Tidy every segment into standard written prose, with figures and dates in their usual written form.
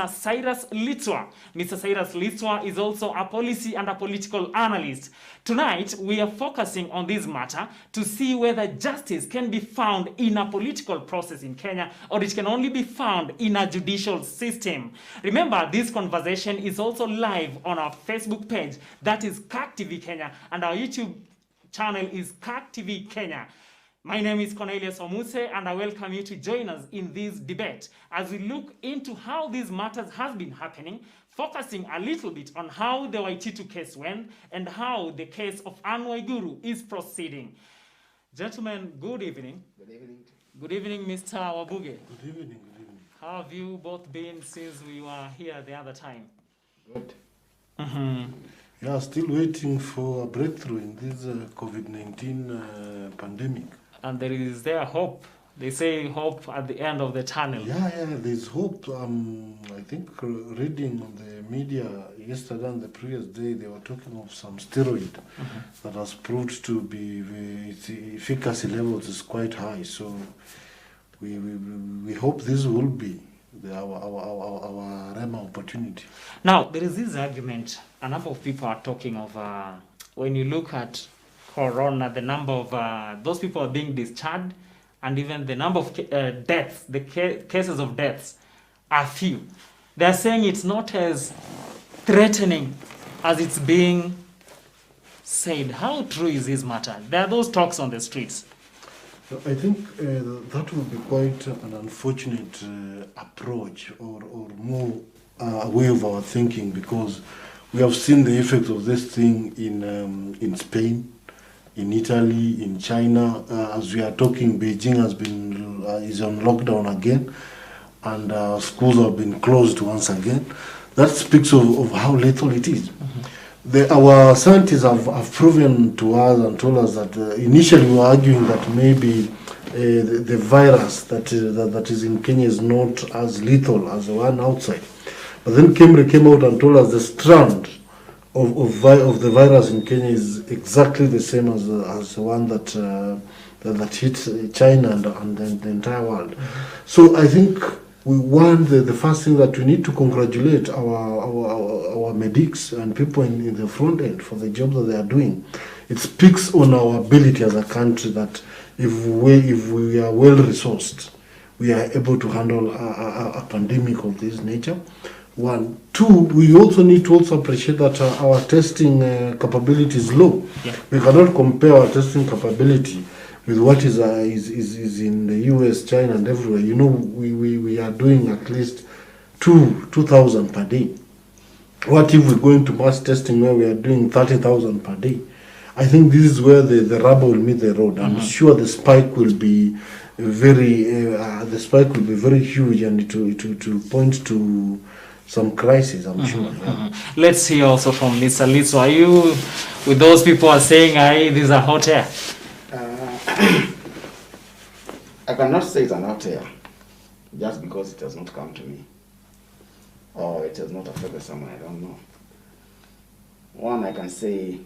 Cyrus Litwa. Mr. Cyrus Litwa is also a policy and a political analyst. Tonight, we are focusing on this matter to see whether justice can be found in a political process in Kenya or it can only be found in a judicial system. Remember, this conversation is also live on our Facebook page, that is CAC TV Kenya, and our YouTube channel is CAC TV Kenya. My name is Cornelius Omuse, and I welcome you to join us in this debate as we look into how these matters have been happening, focusing a little bit on how the Waititu case went and how the case of Anne Waiguru is proceeding. Gentlemen, good evening. Good evening. Good evening, Mr. Wabuge. Good evening, good evening. How have you both been since we were here the other time? Good. Yeah, still waiting for a breakthrough in this COVID-19 pandemic. And is there hope? They say hope at the end of the tunnel. Yeah, there's hope. I think reading on the media yesterday and the previous day, they were talking of some steroid that has proved to be, its efficacy levels is quite high. So we hope this will be our Rema opportunity. Now, there is this argument, a number of people are talking of, when you look at Corona, the number of those people are being discharged, and even the number of deaths, the cases of deaths are few. They're saying it's not as threatening as it's being said. How true is this matter? There are those talks on the streets. I think that would be quite an unfortunate approach or more a way of our thinking, because we have seen the effects of this thing in Spain, in Italy, in China. As we are talking, Beijing is on lockdown again, and schools have been closed once again. That speaks of how lethal it is. Our scientists have proven to us and told us that initially we were arguing that maybe the virus that is in Kenya is not as lethal as the one outside. But then Kemre came out and told us the strand of the virus in Kenya is exactly the same as the one that hit China and the entire world. So I think we want the first thing that we need to congratulate our medics and people in the front end for the job that they are doing. It speaks on our ability as a country that if we are well resourced, we are able to handle a pandemic of this nature. One. Two, we also need to also appreciate that our testing capability is low. Yeah. We cannot compare our testing capability with what is in the US, China, and everywhere. You know, we are doing at least 2,000 per day. What if we're going to mass testing where we are doing 30,000 per day? I think this is where the rubber will meet the road. I'm sure the spike will be very huge, and it will point to some crisis, I'm sure. Yeah. Let's hear also from Mr. Litwa. Are you with those people who are saying, this is a hot air? I cannot say it's an hot air just because it has not come to me or it has not affected someone. I don't know. One, I can say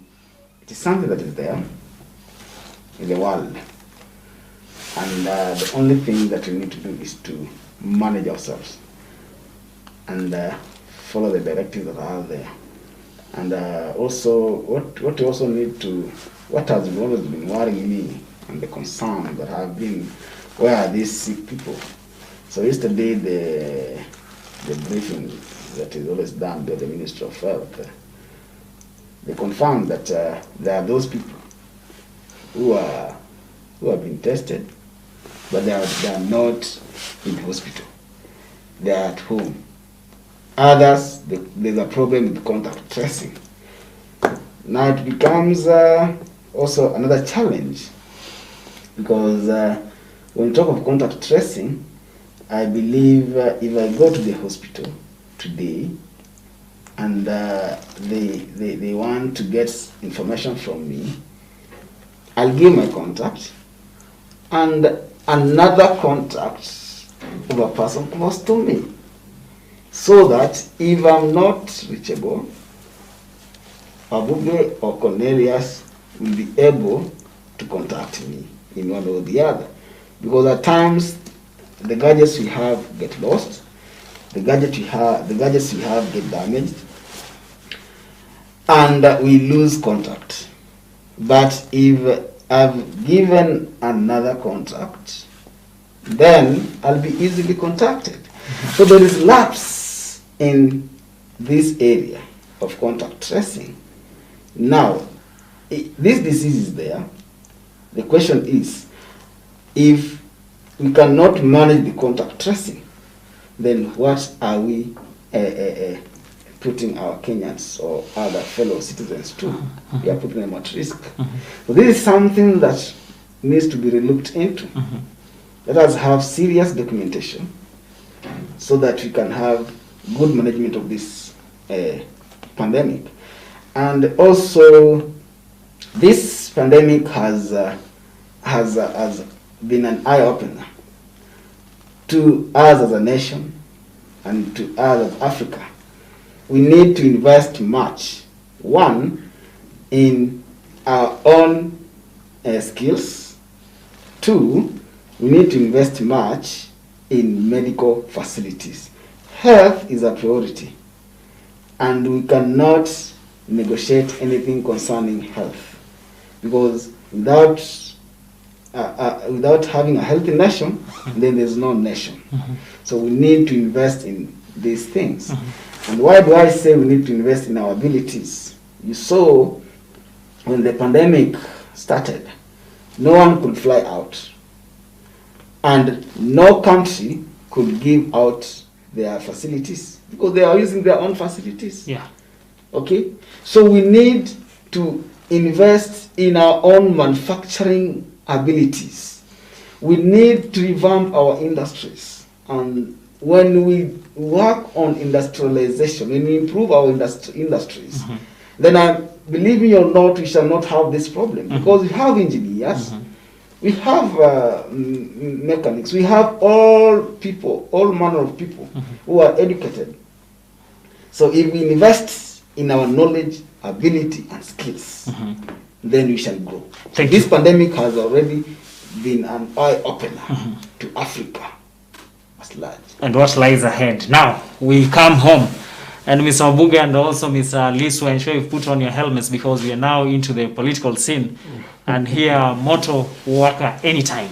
it is something that is there in the world, and the only thing that we need to do is to manage ourselves and follow the directives that are there. And also, what we also need to, what has always been worrying me and the concern that have been, where are these sick people? So yesterday, the briefing that is always done by the Ministry of Health, they confirmed that there are those people who have been tested, but they are not in the hospital. They are at home. Others, there's a problem with contact tracing. Now it becomes also another challenge, because when we talk of contact tracing, I believe if I go to the hospital today and they want to get information from me, I'll give my contact, and another contact of a person close to me, so that if I'm not reachable, Wabuge or Cornelius will be able to contact me in one or the other. Because at times, the gadgets we have get lost, the gadgets we have get damaged, and we lose contact. But if I've given another contract, then I'll be easily contacted. So there is lapse in this area of contact tracing. Now, this disease is there. The question is, if we cannot manage the contact tracing, then what are we putting our Kenyans or other fellow citizens to? We are putting them at risk. So this is something that needs to be looked into. Let us have serious documentation so that we can have good management of this pandemic. And also, this pandemic has been an eye-opener to us as a nation and to us as Africa. We need to invest much, one, in our own skills. Two, we need to invest much in medical facilities. Health is a priority, and we cannot negotiate anything concerning health, because without having a healthy nation, then there's no nation. So we need to invest in these things. And why do I say we need to invest in our abilities? You saw when the pandemic started, no one could fly out, and no country could give out their facilities because they are using their own facilities. Yeah. Okay? So we need to invest in our own manufacturing abilities. We need to revamp our industries. And when we work on industrialization, when we improve our industries, then I believe me or not, we shall not have this problem. Because we have engineers, we have mechanics, we have all people, all manner of people who are educated. So if we invest in our knowledge, ability, and skills, then we shall grow. This pandemic has already been an eye-opener to Africa as large. And what lies ahead. Now, we come home. And Mr. Wabuge and also Mr. Liswa, ensure you put on your helmets because we are now into the political scene. And here, motto, worker anytime.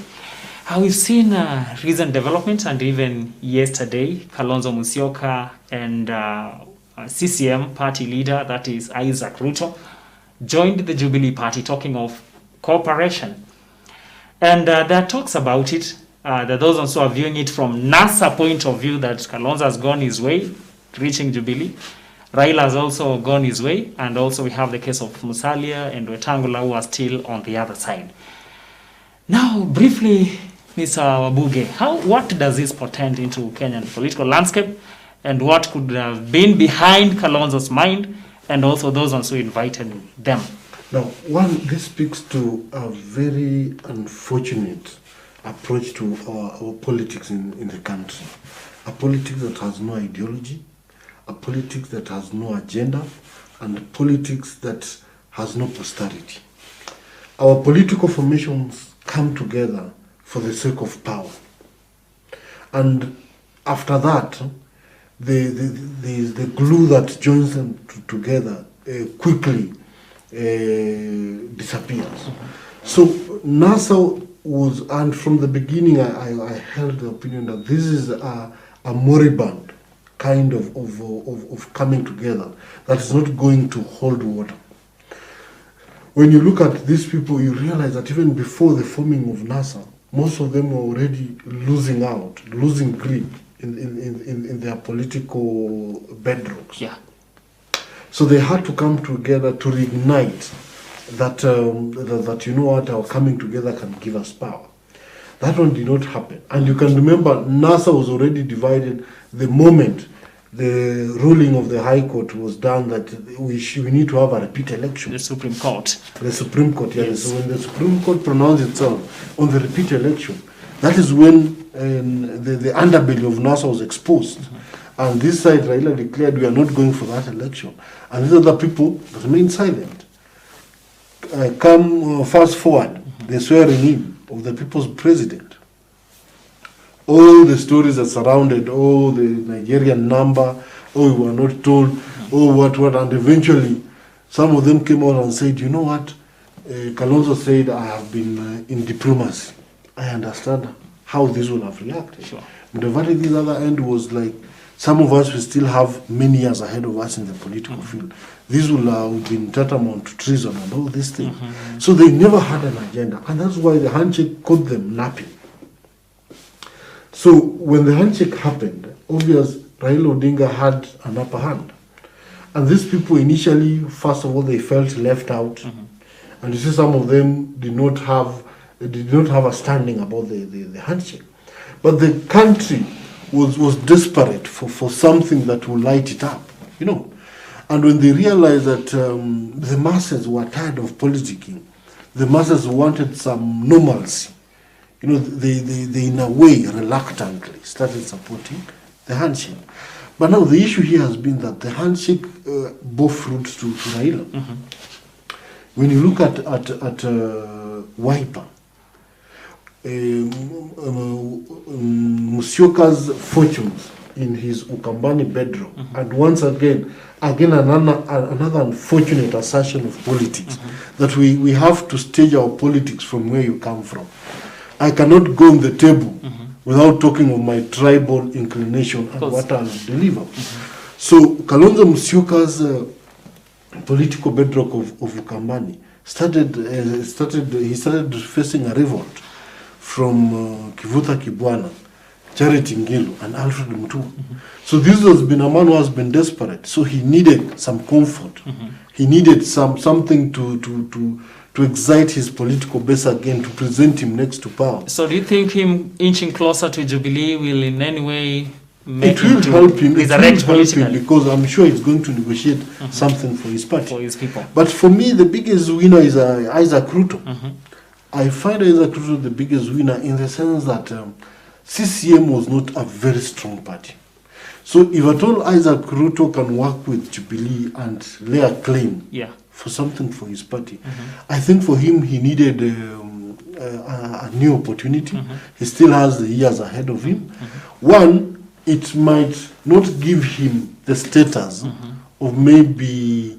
We've seen recent developments, and even yesterday, Kalonzo Musyoka and CCM party leader, that is Isaac Ruto, joined the Jubilee Party talking of cooperation. And there are talks about it. There are those also are viewing it from NASA point of view that Kalonzo has gone his way, reaching Jubilee. Raila has also gone his way, and also we have the case of Musalia and Wetangula who are still on the other side. Now, briefly, Mr. Wabuge, what does this portend into Kenyan political landscape, and what could have been behind Kalonzo's mind, and also those ones who invited them? Now, one, this speaks to a very unfortunate approach to our politics in the country. A politics that has no ideology, a politics that has no agenda, and a politics that has no posterity. Our political formations come together for the sake of power. And after that, the glue that joins them together quickly disappears. So NASA was, and from the beginning I held the opinion that this is a moribund kind of coming together that is not going to hold water. When you look at these people, you realize that even before the forming of NASA, most of them were already losing grip in their political bedrocks. Yeah. So they had to come together to reignite that our coming together can give us power. That one did not happen. And you can remember NASA was already divided the moment the ruling of the High Court was done that we need to have a repeat election. The Supreme Court. The Supreme Court, yes. Yes. So when the Supreme Court pronounced itself on the repeat election, that is when the underbelly of NASA was exposed. And this side, Raila declared, we are not going for that election. And these other people remain silent. Fast forward, the swearing in of the people's president. all the stories that surrounded, the Nigerian number, we were not told, what, and eventually some of them came out and said, you know what, Kalonzo said, I have been in diplomacy. I understand how this will have reacted. Sure. But the very this other end was like, some of us will still have many years ahead of us in the political field. This will have been tantamount to treason and all these things. So they never had an agenda. And that's why the handshake caught them napping. So when the handshake happened, obviously Raila Odinga had an upper hand. And these people initially, first of all, they felt left out. And you see some of them did not have a standing about the handshake. But the country was desperate for something that will light it up, you know. And when they realized that the masses were tired of politicking, the masses wanted some normalcy, you know, they in a way reluctantly started supporting the handshake. But now the issue here has been that the handshake bore fruit to Raila. When you look at Wiper, Musyoka's fortunes in his Ukambani bedroom, and once again another unfortunate assertion of politics, that we have to stage our politics from where you come from. I cannot go on the table without talking of my tribal inclination and what I'll deliver. So Kalonzo Musyoka's political bedrock of Ukambani started facing a revolt from Kivuta Kibwana, Charity Ngilu, and Alfred Mutua. So this has been a man who has been desperate. So he needed some comfort. He needed something to excite his political base again, to present him next to power. So do you think him inching closer to Jubilee will in any way make it will help him? Resurrect politically? Because I'm sure he's going to negotiate something for his party. For his people. But for me, the biggest winner is Isaac Ruto. I find Isaac Ruto the biggest winner in the sense that CCM was not a very strong party. So if at all Isaac Ruto can work with Jubilee and lay a claim for something for his party, I think for him he needed a new opportunity. He still has the years ahead of him. One, it might not give him the status of maybe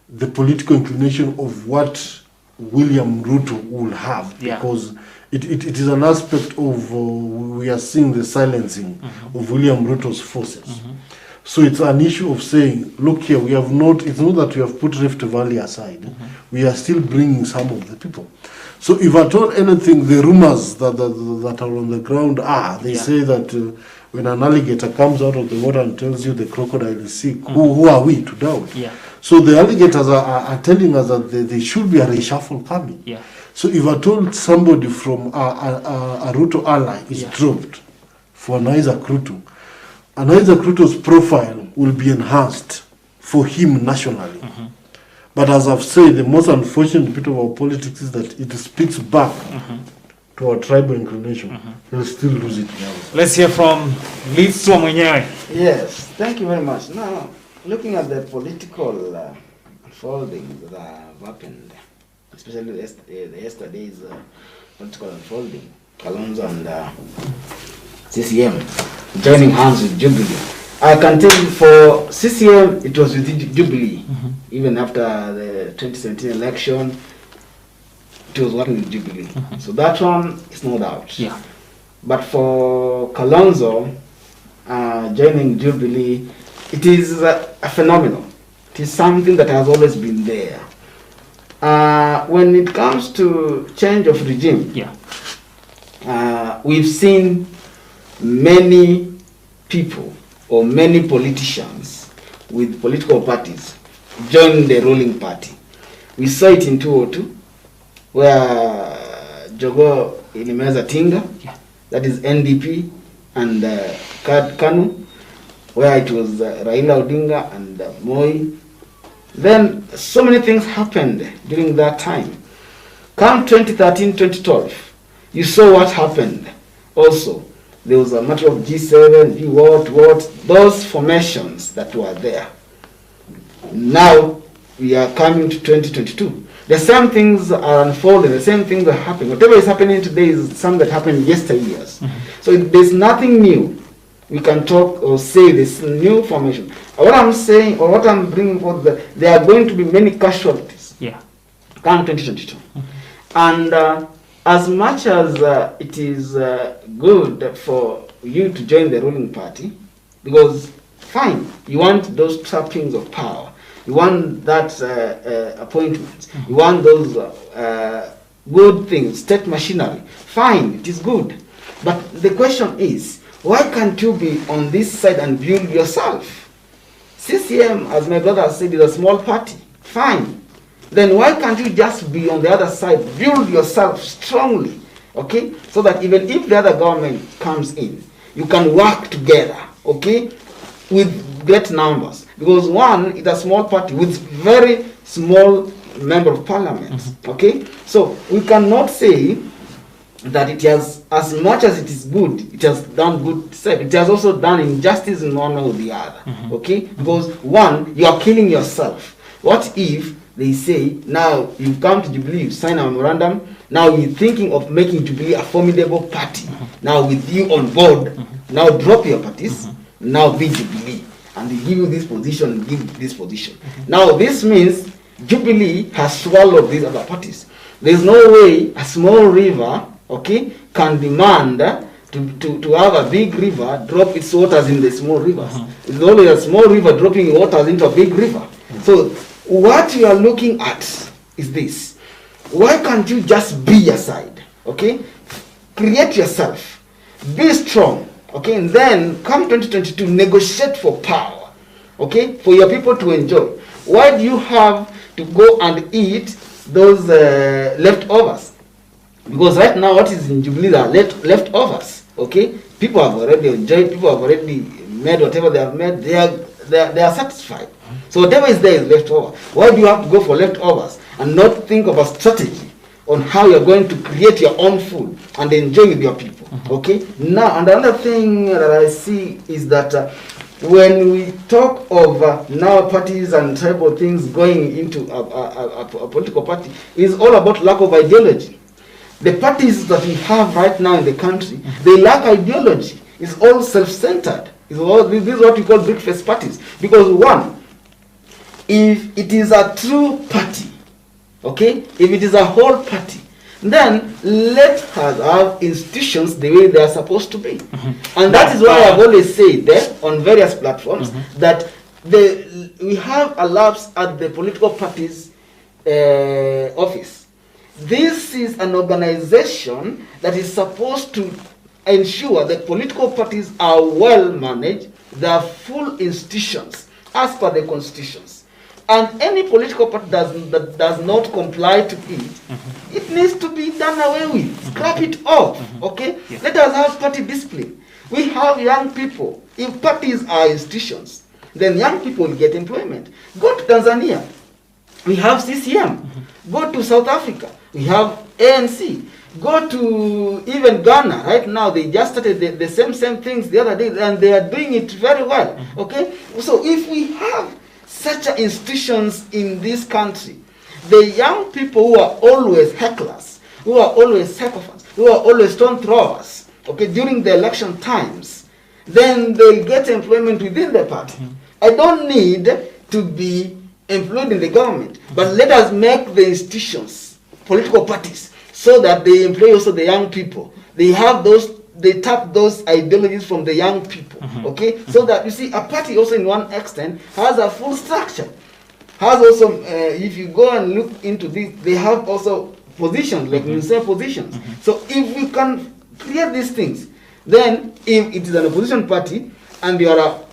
the political inclination of what William Ruto will have, because it is an aspect of we are seeing the silencing of William Ruto's forces. So it's an issue of saying, look here, we have not, it's not that we have put Rift Valley aside. We are still bringing some of the people. So if at all anything, the rumors that are on the ground are, they say that when an alligator comes out of the water and tells you the crocodile is sick, who are we to doubt? So the alligators are telling us that there should be a reshuffle coming. So if I told somebody from a Ruto ally is dropped for an Isaac Ruto, and Isaac Ruto's profile will be enhanced for him nationally. But as I've said, the most unfortunate bit of our politics is that it speaks back to our tribal inclination. We'll still lose it now. Let's hear from Liswa mwenyewe. Yes, thank you very much. Now, looking at the political unfolding that have happened, especially yesterday's political unfolding, Kalonzo and CCM joining hands with Jubilee. I can tell you for CCM, it was with Jubilee. Even after the 2017 election, it was working with Jubilee. So that one is no doubt. But for Kalonzo joining Jubilee, it is a phenomenon. It is something that has always been there. When it comes to change of regime, we've seen many people or many politicians with political parties join the ruling party. We saw it in 2002, where Jogo Ilimeza Tinga, that is NDP, and KANU, where it was Raila Odinga and Moi. Then so many things happened during that time. Come 2013, 2012, you saw what happened also. There was a matter of G7, what, those formations that were there. Now we are coming to 2022. The same things are unfolding, the same things are happening. Whatever is happening today is something that happened yesteryears. So there's nothing new. We can talk or say this new formation. What I'm saying, or what I'm bringing forth, there are going to be many casualties. Yeah. Come 2022. And as much as it is good for you to join the ruling party, because fine, you want those trappings of power, you want that appointment, you want those good things, state machinery, fine, it is good. But the question is, why can't you be on this side and build yourself? CCM, as my brother said, is a small party. Fine. Then why can't you just be on the other side, build yourself strongly, okay? So that even if the other government comes in, you can work together, okay, with great numbers. Because one is a small party with very small member of parliament, okay? So we cannot say that it has, as much as it is good, it has done good side. It has also done injustice in one or the other, okay? Because one, you are killing yourself. What if they say, now you come to Jubilee, you sign a memorandum, now you're thinking of making Jubilee a formidable party. Now with you on board, now drop your parties, now be Jubilee. And they give you this position, give this position. Now this means Jubilee has swallowed these other parties. There's no way a small river, okay, can demand to have a big river drop its waters in the small rivers. It's only a small river dropping waters into a big river. So what you are looking at is this. Why can't you just be your side, okay? Create yourself, be strong, okay? And then come 2022, negotiate for power, okay? For your people to enjoy. Why do you have to go and eat those leftovers? Because right now what is in Jubilee are leftovers, okay? People have already enjoyed, people have already made whatever they have made, they are satisfied. So whatever is there is leftover. Why do you have to go for leftovers and not think of a strategy on how you're going to create your own food and enjoy with your people, okay? Now, and another thing that I see is that when we talk of now parties and tribal things going into a political party, is all about lack of ideology. The parties that we have right now in the country, they lack ideology. It's all self-centered. This is what we call brick-faced parties. Because one, if it is a true party, okay, if it is a whole party, then let us have institutions the way they are supposed to be. And that is why I've always said there on various platforms that we have a lapse at the political parties office. This is an organization that is supposed to ensure that political parties are well managed, they are full institutions as per the constitutions. And any political party that does not comply to it, it needs to be done away with. Scrap it off, okay? Yes. Let us have party discipline. We have young people. If parties are institutions, then young people will get employment. Go to Tanzania. We have CCM. Go to South Africa. We have ANC. Go to even Ghana. Right now, they just started the same things the other day, and they are doing it very well. Okay? So if we have such institutions in this country, the young people who are always hecklers, who are always sycophants, who are always stone throwers, okay, during the election times, then they'll get employment within the party. I don't need to be employed in the government, but let us make the institutions, political parties, so that they employ also the young people. They have those, they tap those ideologies from the young people, okay? So that, you see, a party also in one extent has a full structure. Has also, if you go and look into this, they have also positions, like ministerial positions. So if we can create these things, then if it is an opposition party and you are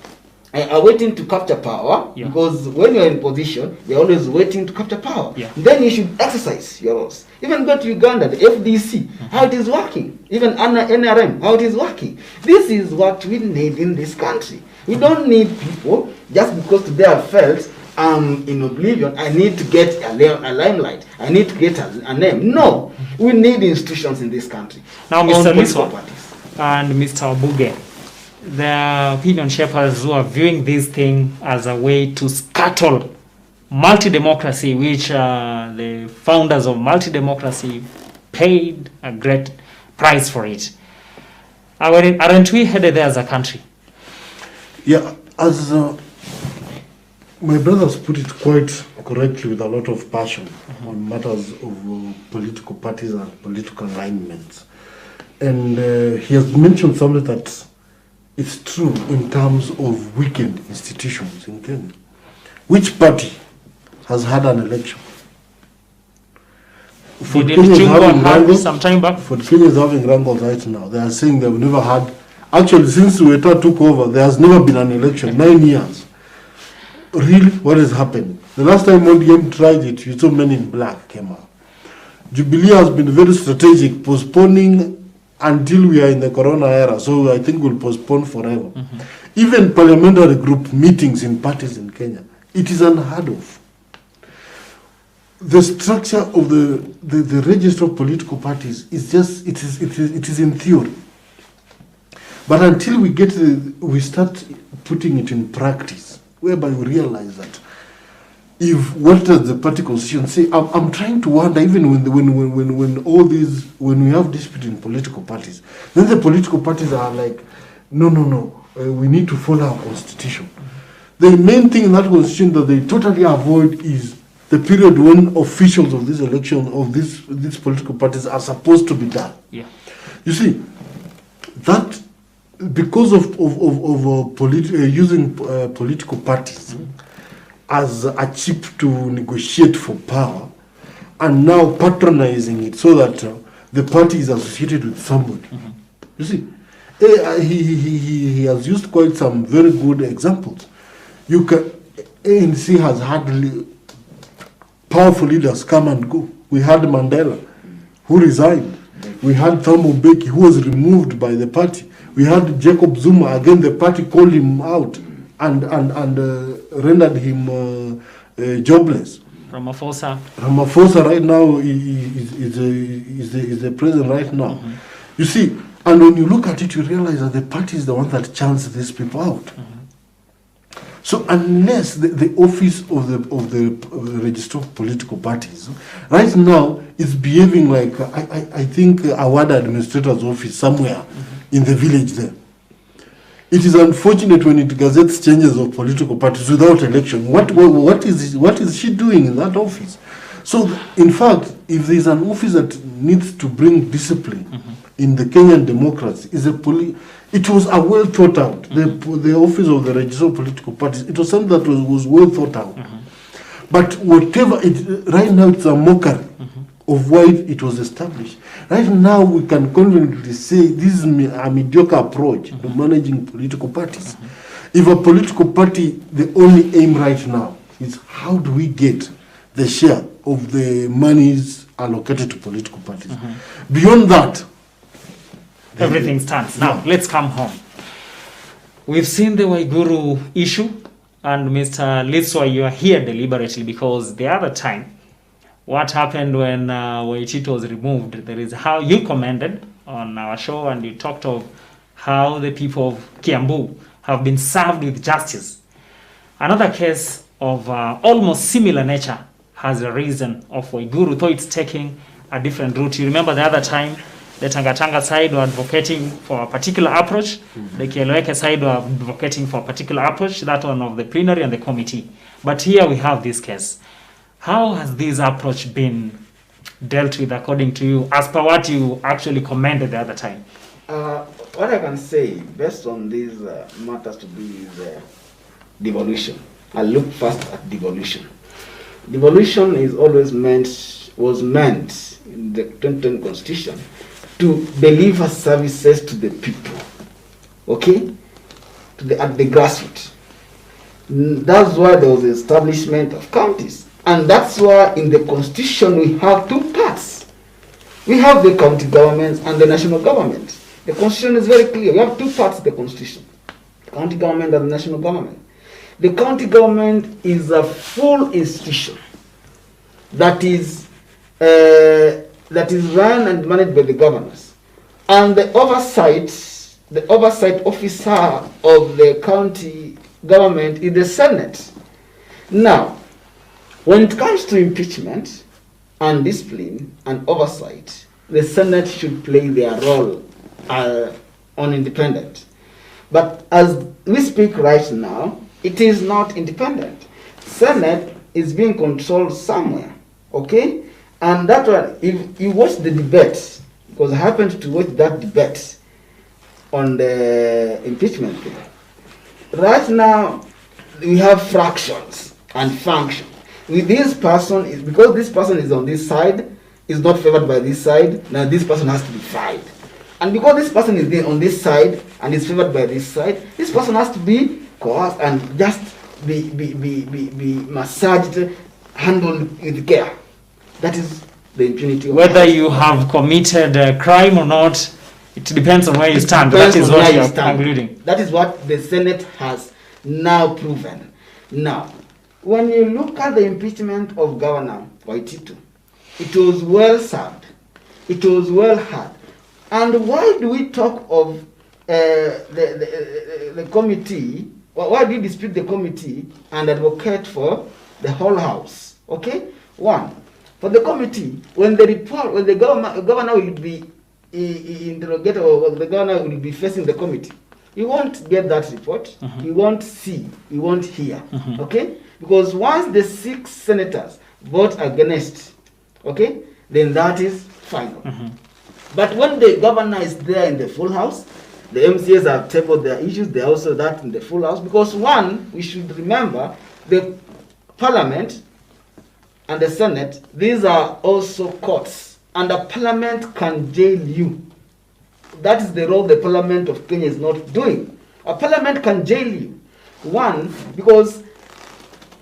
waiting to capture power, because when you're in position, you're always waiting to capture power. Then you should exercise your roles. Even go to Uganda, the FDC, how it is working. Even NRM, how it is working. This is what we need in this country. We don't need people just because they have felt in oblivion, I need to get a limelight, I need to get a name. No, we need institutions in this country. Now, Mr. Liswa and Mr. Obuge, the opinion shapers who are viewing this thing as a way to scuttle multi-democracy, which the founders of multi-democracy paid a great price for it. Aren't we headed there as a country? Yeah, as my brothers put it quite correctly with a lot of passion on matters of political parties and political alignments. And he has mentioned something that is true in terms of weakened institutions in Kenya. Which party has had an election? Did Chungwa have some time back? For Kenya is having wrangles right now. They are saying they've never had, actually since Weta took over, there has never been an election, 9 years. Really, what is happening? The last time ODM tried it, you saw Men in Black came out. Jubilee has been very strategic, postponing until we are in the corona era, so I think we'll postpone forever. Even parliamentary group meetings in parties in Kenya, it is unheard of. The structure of the register of political parties is just, it is in theory. But until we start putting it in practice, whereby we realize that if what does the party constitution say, I'm trying to wonder, even when we have dispute in political parties, then the political parties are like, no, we need to follow our constitution. The main thing in that constitution that they totally avoid is the period when officials of this election, of these political parties are supposed to be done. Yeah. You see, that because of using political parties as a chip to negotiate for power, and now patronizing it so that the party is associated with somebody. You see, he has used quite some very good examples. ANC has had powerful leaders come and go. We had Mandela, who resigned. We had Thabo Mbeki, who was removed by the party. We had Jacob Zuma, again the party called him out and rendered him jobless. Ramaphosa right now is the president right now. You see, and when you look at it, you realize that the party is the one that chants these people out. So unless the office of the register of political parties right now is behaving like I think a ward administrator's office somewhere in the village there. It is unfortunate when it gazettes changes of political parties without election. What is she doing in that office? So in fact, if there is an office that needs to bring discipline in the Kenyan democracy, it was a well thought out. The office of the register of political parties, it was something that was well thought out. But whatever right now it's a mockery of why it was established. Right now we can confidently say this is a mediocre approach to managing political parties. If a political party, the only aim right now is how do we get the share of the monies allocated to political parties. Beyond that, everything stands. Now, let's come home. We've seen the Waiguru issue, and Mr. Liswa, you are here deliberately because the other time, what happened when Waitito was removed, there is how you commented on our show, and you talked of how the people of Kiambu have been served with justice. Another case of almost similar nature has arisen of Waiguru, though it's taking a different route. You remember the other time, the Tanga side were advocating for a particular approach. The Kieleweke side were advocating for a particular approach, that one of the plenary and the committee. But here we have this case. How has this approach been dealt with according to you, as per what you actually commented the other time? What I can say, based on these matters to do with devolution, I look first at devolution. Devolution is always was meant in the 2010 Constitution to deliver services to the people, okay, at the grassroots. That's why there was the establishment of counties, and that's why in the Constitution we have two parts. We have the county governments and the national government. The Constitution is very clear. We have two parts of the Constitution: the county government and the national government. The county government is a full institution that is run and managed by the governors, and the oversight officer of the county government is the Senate. Now, When it comes to impeachment and discipline and oversight, the Senate should play their role on independent. But as we speak right now, it is not independent. Senate is being controlled somewhere, okay? And that one, if you watch the debate, because I happened to watch that debate on the impeachment thing. Right now, we have fractions and functions. With this person, because this person is on this side, is not favored by this side, now this person has to be fired. And because this person is there on this side and is favored by this side, this person has to be coerced and just be massaged, handled with care. That is the impunity. Whether you have committed a crime or not, it depends on where you stand. That is what you are concluding. That is what the Senate has now proven. Now, when you look at the impeachment of Governor Waititu, it was well served. It was well had. And why do we talk of the committee? Why do you dispute the committee and advocate for the whole house? Okay? One, for the committee, when the governor will be interrogated or the governor will be facing the committee, you won't get that report. You won't see. You won't hear. Okay? Because once the 6 senators vote against, okay, then that is final. But when the governor is there in the full house, the MCAs have tabled their issues, they are also that in the full house. Because one, we should remember, the parliament and the Senate, these are also courts. And the parliament can jail you. That is the role the parliament of Kenya is not doing. A parliament can jail you. One, because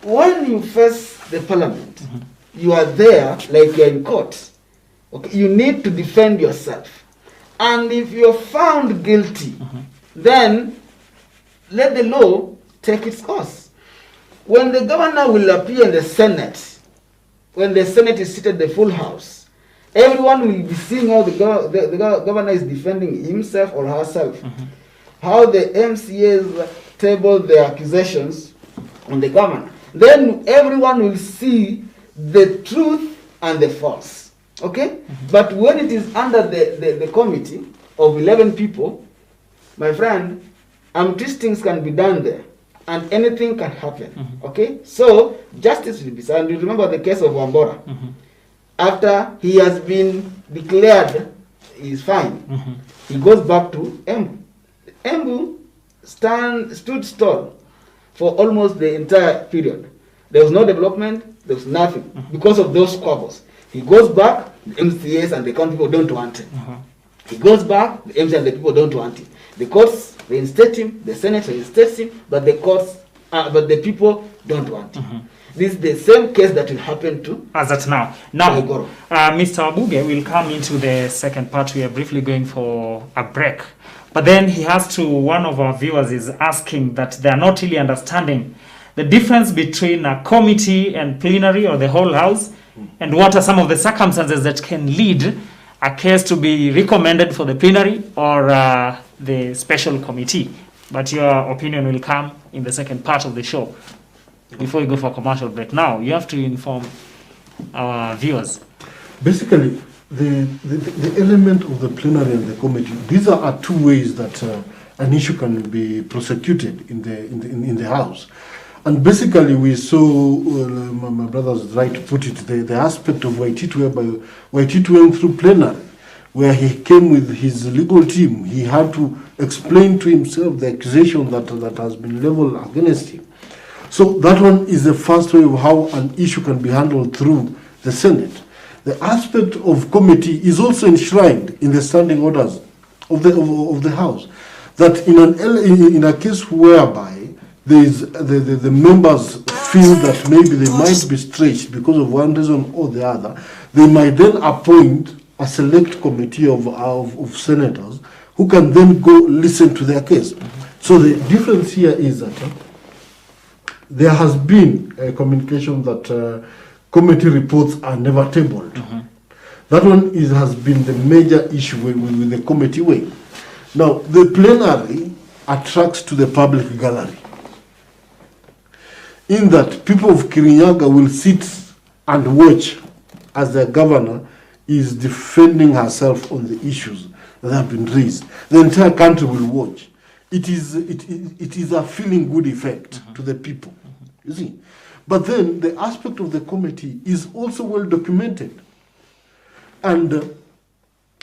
when you face the parliament, you are there like you're in court. Okay, you need to defend yourself. And if you're found guilty, then let the law take its course. When the governor will appear in the Senate, when the Senate is seated in the full house, everyone will be seeing how the governor is defending himself or herself. How the MCAs table their accusations on the governor. Then everyone will see the truth and the false. Okay? But when it is under the committee of 11 people, my friend, things can be done there. And anything can happen. Okay? So, justice will be served. And you remember the case of Wambora. After he has been declared he's fine, he goes back to Embu. Embu stood still for almost the entire period. There was no development, there was nothing because of those squabbles. He goes back, the MCAs and the county people don't want him. He goes back, the MCAs and the people don't want him. The courts reinstate him, the Senate reinstates him, but the people don't want him. This is the same case that will happen to as at now. Now, Mr. Wabuge will come into the second part. We are briefly going for a break. But then he has to, one of our viewers is asking that they are not really understanding the difference between a committee and plenary or the whole house, and what are some of the circumstances that can lead a case to be recommended for the plenary or the special committee. But your opinion will come in the second part of the show. Before we go for a commercial break, now you have to inform our viewers. Basically, the element of the plenary and the committee, these are 2 ways that an issue can be prosecuted in the House. And basically, we saw, my brother's right to put it, the aspect of Waititu, whereby Waititu went through plenary, where he came with his legal team. He had to explain to himself the accusation that has been leveled against him. So that one is the first way of how an issue can be handled through the Senate. The aspect of committee is also enshrined in the standing orders of the House. That in a case whereby the members feel that maybe they might be stretched because of one reason or the other, they might then appoint a select committee of senators who can then go listen to their case. So the difference here is that there has been a communication that committee reports are never tabled. That one has been the major issue with the committee way. Now, the plenary attracts to the public gallery. in that people of Kirinyaga will sit and watch as the governor is defending herself on the issues that have been raised. The entire country will watch. It is a feeling good effect to the people, you see. But then the aspect of the committee is also well documented. And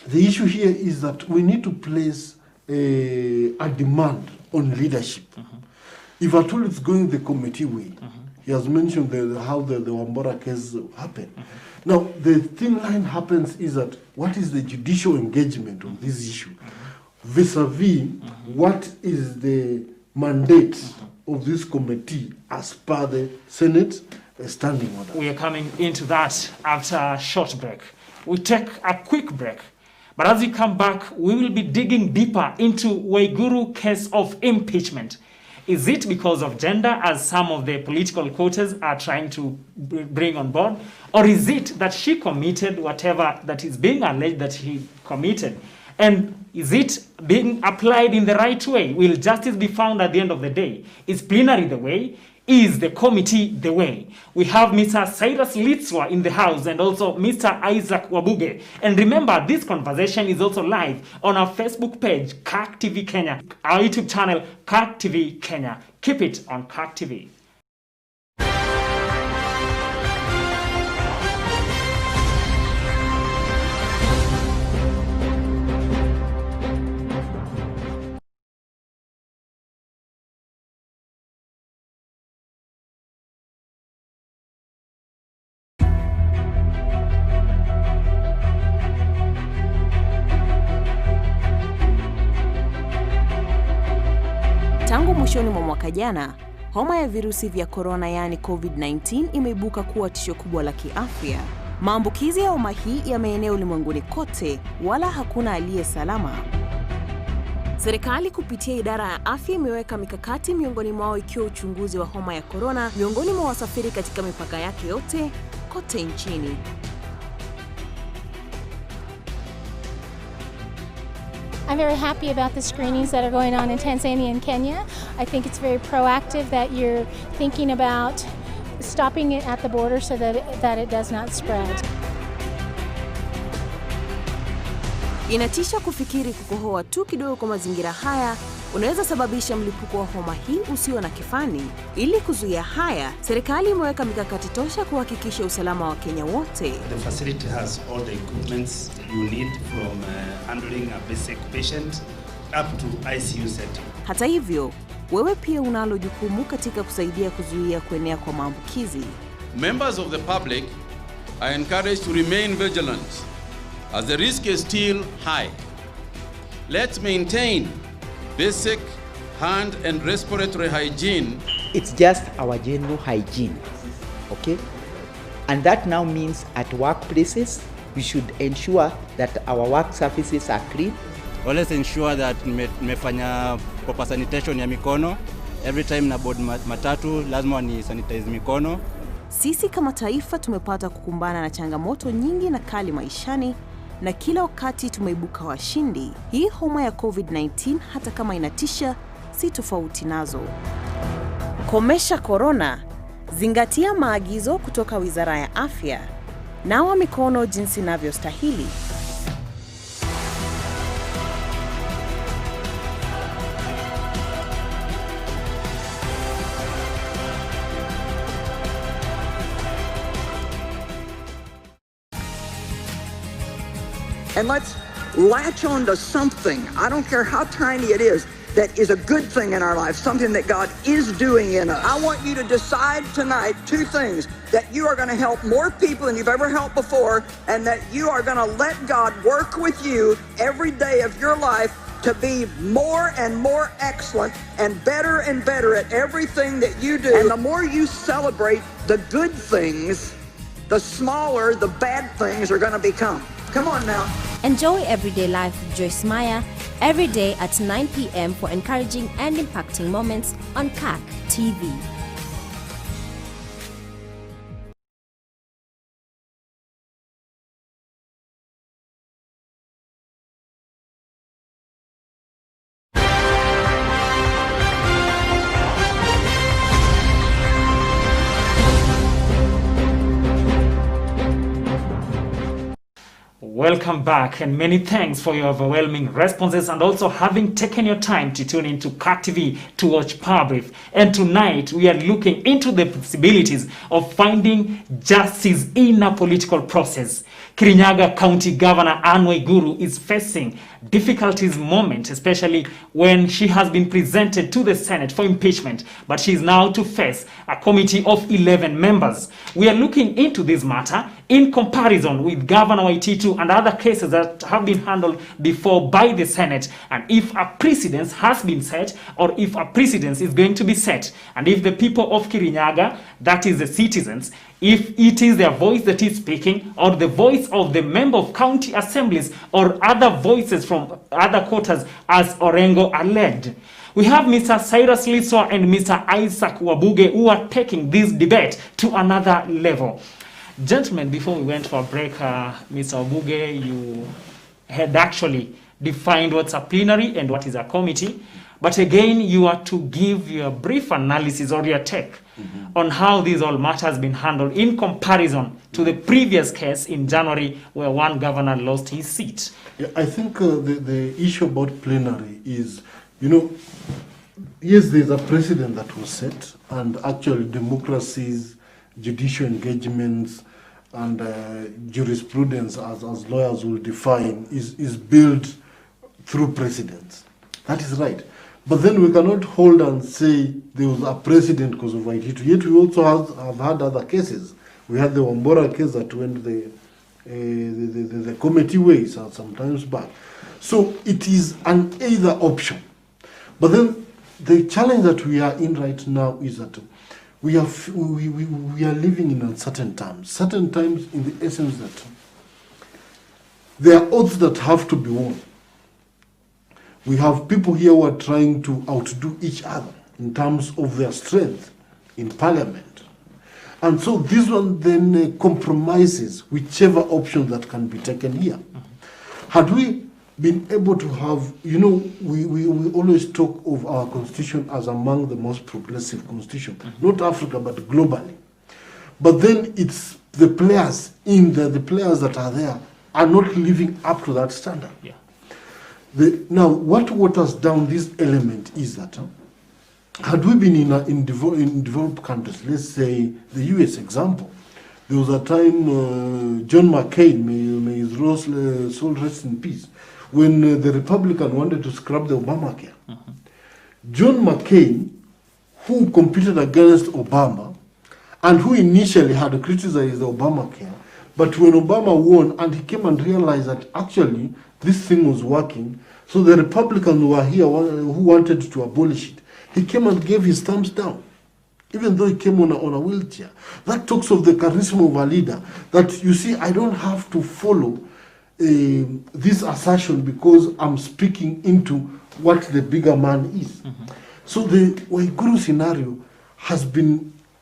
the issue here is that we need to place a demand on leadership. If at all it's going the committee way, he has mentioned how the Wambora case happened. Now, the thin line happens is that what is the judicial engagement on this issue vis-a-vis what is the mandate of this committee as per the Senate standing order. We are coming into that after a short break. We take a quick break. But as we come back, we will be digging deeper into Waiguru case of impeachment. Is it because of gender, as some of the political quotas are trying to bring on board? Or is it that she committed whatever that is being alleged that he committed? And is it being applied in the right way? Will justice be found at the end of the day? Is plenary the way? Is the committee the way? We have Mr. Cyrus Litswa in the house and also Mr. Isaac Wabuge. And remember, this conversation is also live on our Facebook page, KAK TV Kenya, our YouTube channel, KAK TV Kenya. Keep it on KAK TV. Tangu mwishoni mwa mwaka jana, homa ya virusi vya corona yaani COVID-19 imeibuka kuwa tisho kubwa la kiafya. Maambukizi ya homa hii yameenea ulimwenguni kote, wala hakuna aliye salama. Serikali kupitia idara ya afya imeweka mikakati miongoni mwao ikiwa uchunguzi wa homa ya corona miongoni mwa wasafiri katika mipaka yake yote kote nchini. I'm very happy about the screenings that are going on in Tanzania and Kenya. I think it's very proactive that you're thinking about stopping it at the border so that it does not spread. Inatisha kufikiri kukohoa tu kidogo kwa mazingira haya unaweza sababisha mlipuko wa homa hii usio na kifani. Ili kuzuia haya, serikali imeweka mikakati tosha kuhakikisha usalama wa Kenya wote. The facility has all the equipments you need from handling a basic patient up to ICU setting. Hata hivyo, wewe pia unalo jukumu katika kusaidia kuzuia kuenea kwa maambukizi. Members of the public are encouraged to remain vigilant as the risk is still high. Let's maintain basic hand and respiratory hygiene. It's just our general hygiene, okay? And that now means at workplaces, we should ensure that our work surfaces are clean. Always ensure that nimefanya proper sanitation ya mikono. Every time na board matatu, lazima ni sanitize mikono. Sisi kama taifa tumepata kukumbana na changamoto nyingi na kali maishani, na kila wakati tumeibuka washindi. Hii homa ya COVID-19 hata kama inatisha, si tofauti nazo. Komesha corona, zingatia maagizo kutoka Wizara ya Afya. Nawa mikono jinsi inavyostahili. And let's latch on to something, I don't care how tiny it is, that is a good thing in our life, something that God is doing in us. I want you to decide tonight two things: that you are going to help more people than you've ever helped before, and that you are going to let God work with you every day of your life to be more and more excellent and better at everything that you do. And the more you celebrate the good things, the smaller the bad things are going to become. Come on now. Enjoy Everyday Life with Joyce Meyer every day at 9 p.m. for encouraging and impacting moments on KAK TV. Welcome back, and many thanks for your overwhelming responses and also having taken your time to tune into CAK TV to watch Power Brief. And tonight we are looking into the possibilities of finding justice in a political process. Kirinyaga County Governor Anne Waiguru is facing difficulties moment, especially when she has been presented to the Senate for impeachment, but she is now to face a committee of 11 members. We are looking into this matter in comparison with Governor Waititu and other cases that have been handled before by the Senate, and if a precedent has been set or if a precedent is going to be set, and if the people of Kirinyaga, that is the citizens, if it is their voice that is speaking or the voice of the member of county assemblies or other voices from other quarters as Orengo alleged. We have Mr. Cyrus Liswa and Mr. Isaac Wabuge who are taking this debate to another level. Gentlemen, before we went for a break, Mr. Wabuge, you had actually defined what's a plenary and what is a committee. But again, you are to give your brief analysis or your take on how this all matter has been handled in comparison to the previous case in January where one governor lost his seat. Yeah, I think the issue about plenary is, yes, there's a precedent that was set, and actually democracies, judicial engagements, and jurisprudence, as lawyers will define, is built through precedents. That is right. But then we cannot hold and say there was a precedent because of Waititu. Yet we also have had other cases. We had the Wambora case that went the committee ways sometimes back. So it is an either option. But then the challenge that we are in right now is that we are living in uncertain times. Certain times in the essence that there are odds that have to be won. We have people here who are trying to outdo each other in terms of their strength in parliament. And so this one then compromises whichever option that can be taken here. Had we been able to have, we always talk of our constitution as among the most progressive constitutions, not Africa, but globally. But then it's the players the players that are there are not living up to that standard. Yeah. Now, what waters down this element is that had we been in developed countries, let's say the US example, there was a time John McCain, may his soul rest in peace, when the Republican wanted to scrap the Obamacare. John McCain, who competed against Obama, and who initially had criticized the Obamacare, but when Obama won and he came and realized that actually this thing was working, so the Republicans who were here who wanted to abolish it, he came and gave his thumbs down, even though he came on a wheelchair. That talks of the charisma of a leader, that you see, I don't have to follow this assertion because I'm speaking into what the bigger man is. So the Waiguru scenario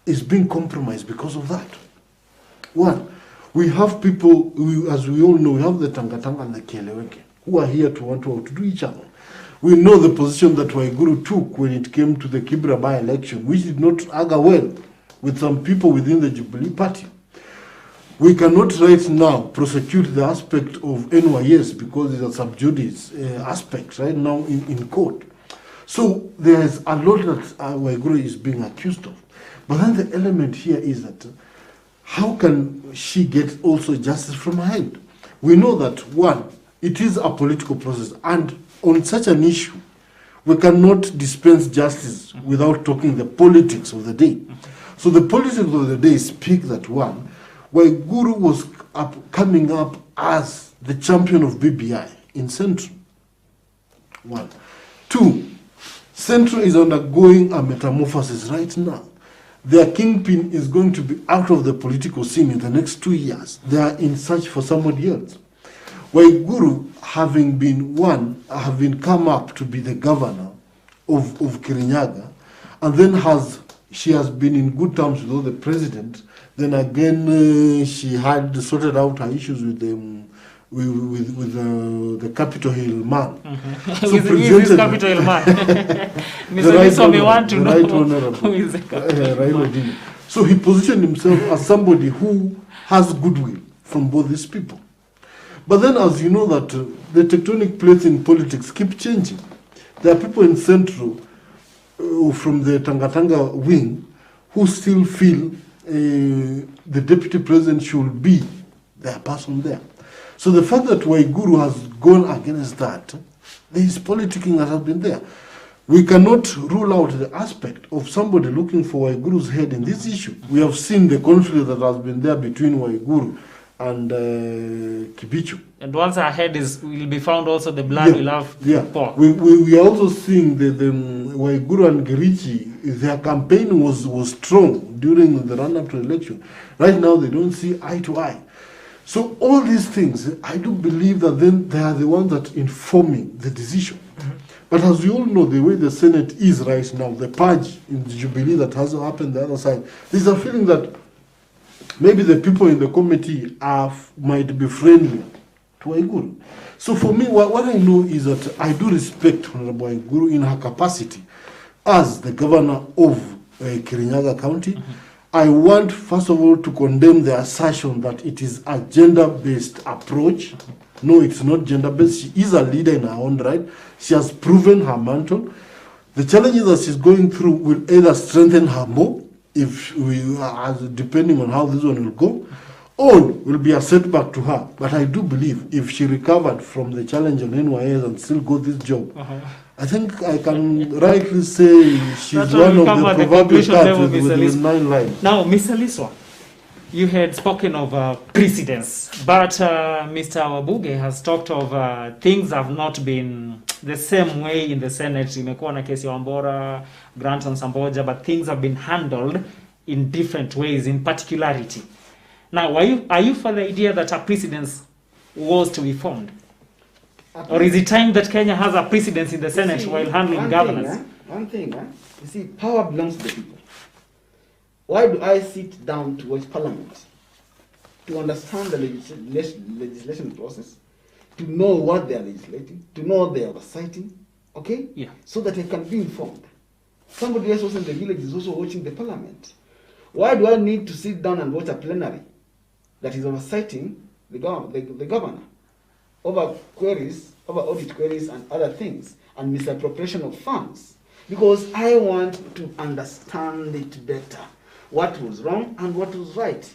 is being compromised because of that. One, we have people, as we all know, we have the Tangatanga and the Kieleweke, who are here to want to outdo each other. We know the position that Waiguru took when it came to the Kibra by-election, which did not augur well with some people within the Jubilee Party. We cannot right now prosecute the aspect of NYS because it's a sub judice aspect right now in court. So there's a lot that Waiguru is being accused of. But then the element here is that how can she get also justice from her hand? We know that, one, it is a political process, and on such an issue, we cannot dispense justice without talking the politics of the day. So the politics of the day speak that, one, Waiguru was coming up as the champion of BBI in Central. One. Two, Central is undergoing a metamorphosis right now. Their kingpin is going to be out of the political scene in the next 2 years. They are in search for somebody else. Waiguru, having been come up to be the governor of Kirinyaga, and then she has been in good terms with all the president. Then again, she had sorted out her issues with them. With the Capitol Hill man. So who is this Capitol Hill man? Mr. Liswa may want to know who is the Capitol Hill man. So he positioned himself as somebody who has goodwill from both these people. But then, as you know, that the tectonic plates in politics keep changing. There are people in Central from the Tangatanga wing who still feel the deputy president should be their person there. So the fact that Waiguru has gone against that, there is politicking that has been there. We cannot rule out the aspect of somebody looking for Waiguru's head in this issue. We have seen the conflict that has been there between Waiguru and Kibichu. And once her head will be found, also the blood will have pour. We are also seeing the Waiguru and Girichi, their campaign was strong during the run-up to election. Right now, they don't see eye to eye. So all these things, I do believe that then they are the ones that informing the decision. But as we all know, the way the Senate is right now, the purge in the Jubilee that has happened the other side, there's a feeling that maybe the people in the committee might be friendly to Waiguru. So for me, what I know is that I do respect Honorable Waiguru in her capacity as the governor of Kirinyaga County. I want, first of all, to condemn the assertion that it is a gender-based approach. No, it's not gender-based. She is a leader in her own right. She has proven her mantle. The challenges that she's going through will either strengthen her more, depending on how this one will go, or will be a setback to her. But I do believe if she recovered from the challenge on NYS and still got this job, I think I can rightly say she's one of the proverbial cats with 9 lives. Now, Mr. Liswa, you had spoken of precedents, but Mr. Wabuge has talked of things have not been the same way in the Senate. Imekuwa na kesi ya Wambora, Granton Samboja, but things have been handled in different ways, in particularity. Now, are you for the idea that a precedence was to be formed? Or is it time that Kenya has a precedence in the Senate while handling governance? One thing, you see, power belongs to the people. Why do I sit down to watch Parliament? To understand the legislation process, to know what they are legislating, to know what they are oversighting, okay? Yeah. So that I can be informed. Somebody else also in the village is also watching the Parliament. Why do I need to sit down and watch a plenary that is oversighting the governor over queries, over audit queries and other things, and misappropriation of funds? Because I want to understand it better, what was wrong and what was right.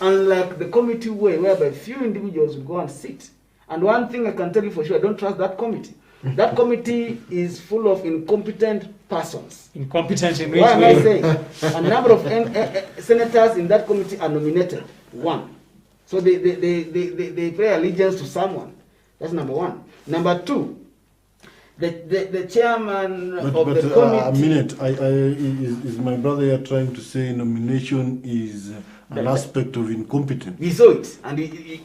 Unlike the committee way, whereby few individuals will go and sit. And one thing I can tell you for sure, I don't trust that committee. That committee is full of incompetent persons. Incompetent in which Why am way? I saying? A number of senators in that committee are nominated. One. So they pay allegiance to someone. That's number one. Number two, the chairman of the committee. A minute, is my brother here trying to say nomination is an aspect of incompetence? We saw it, and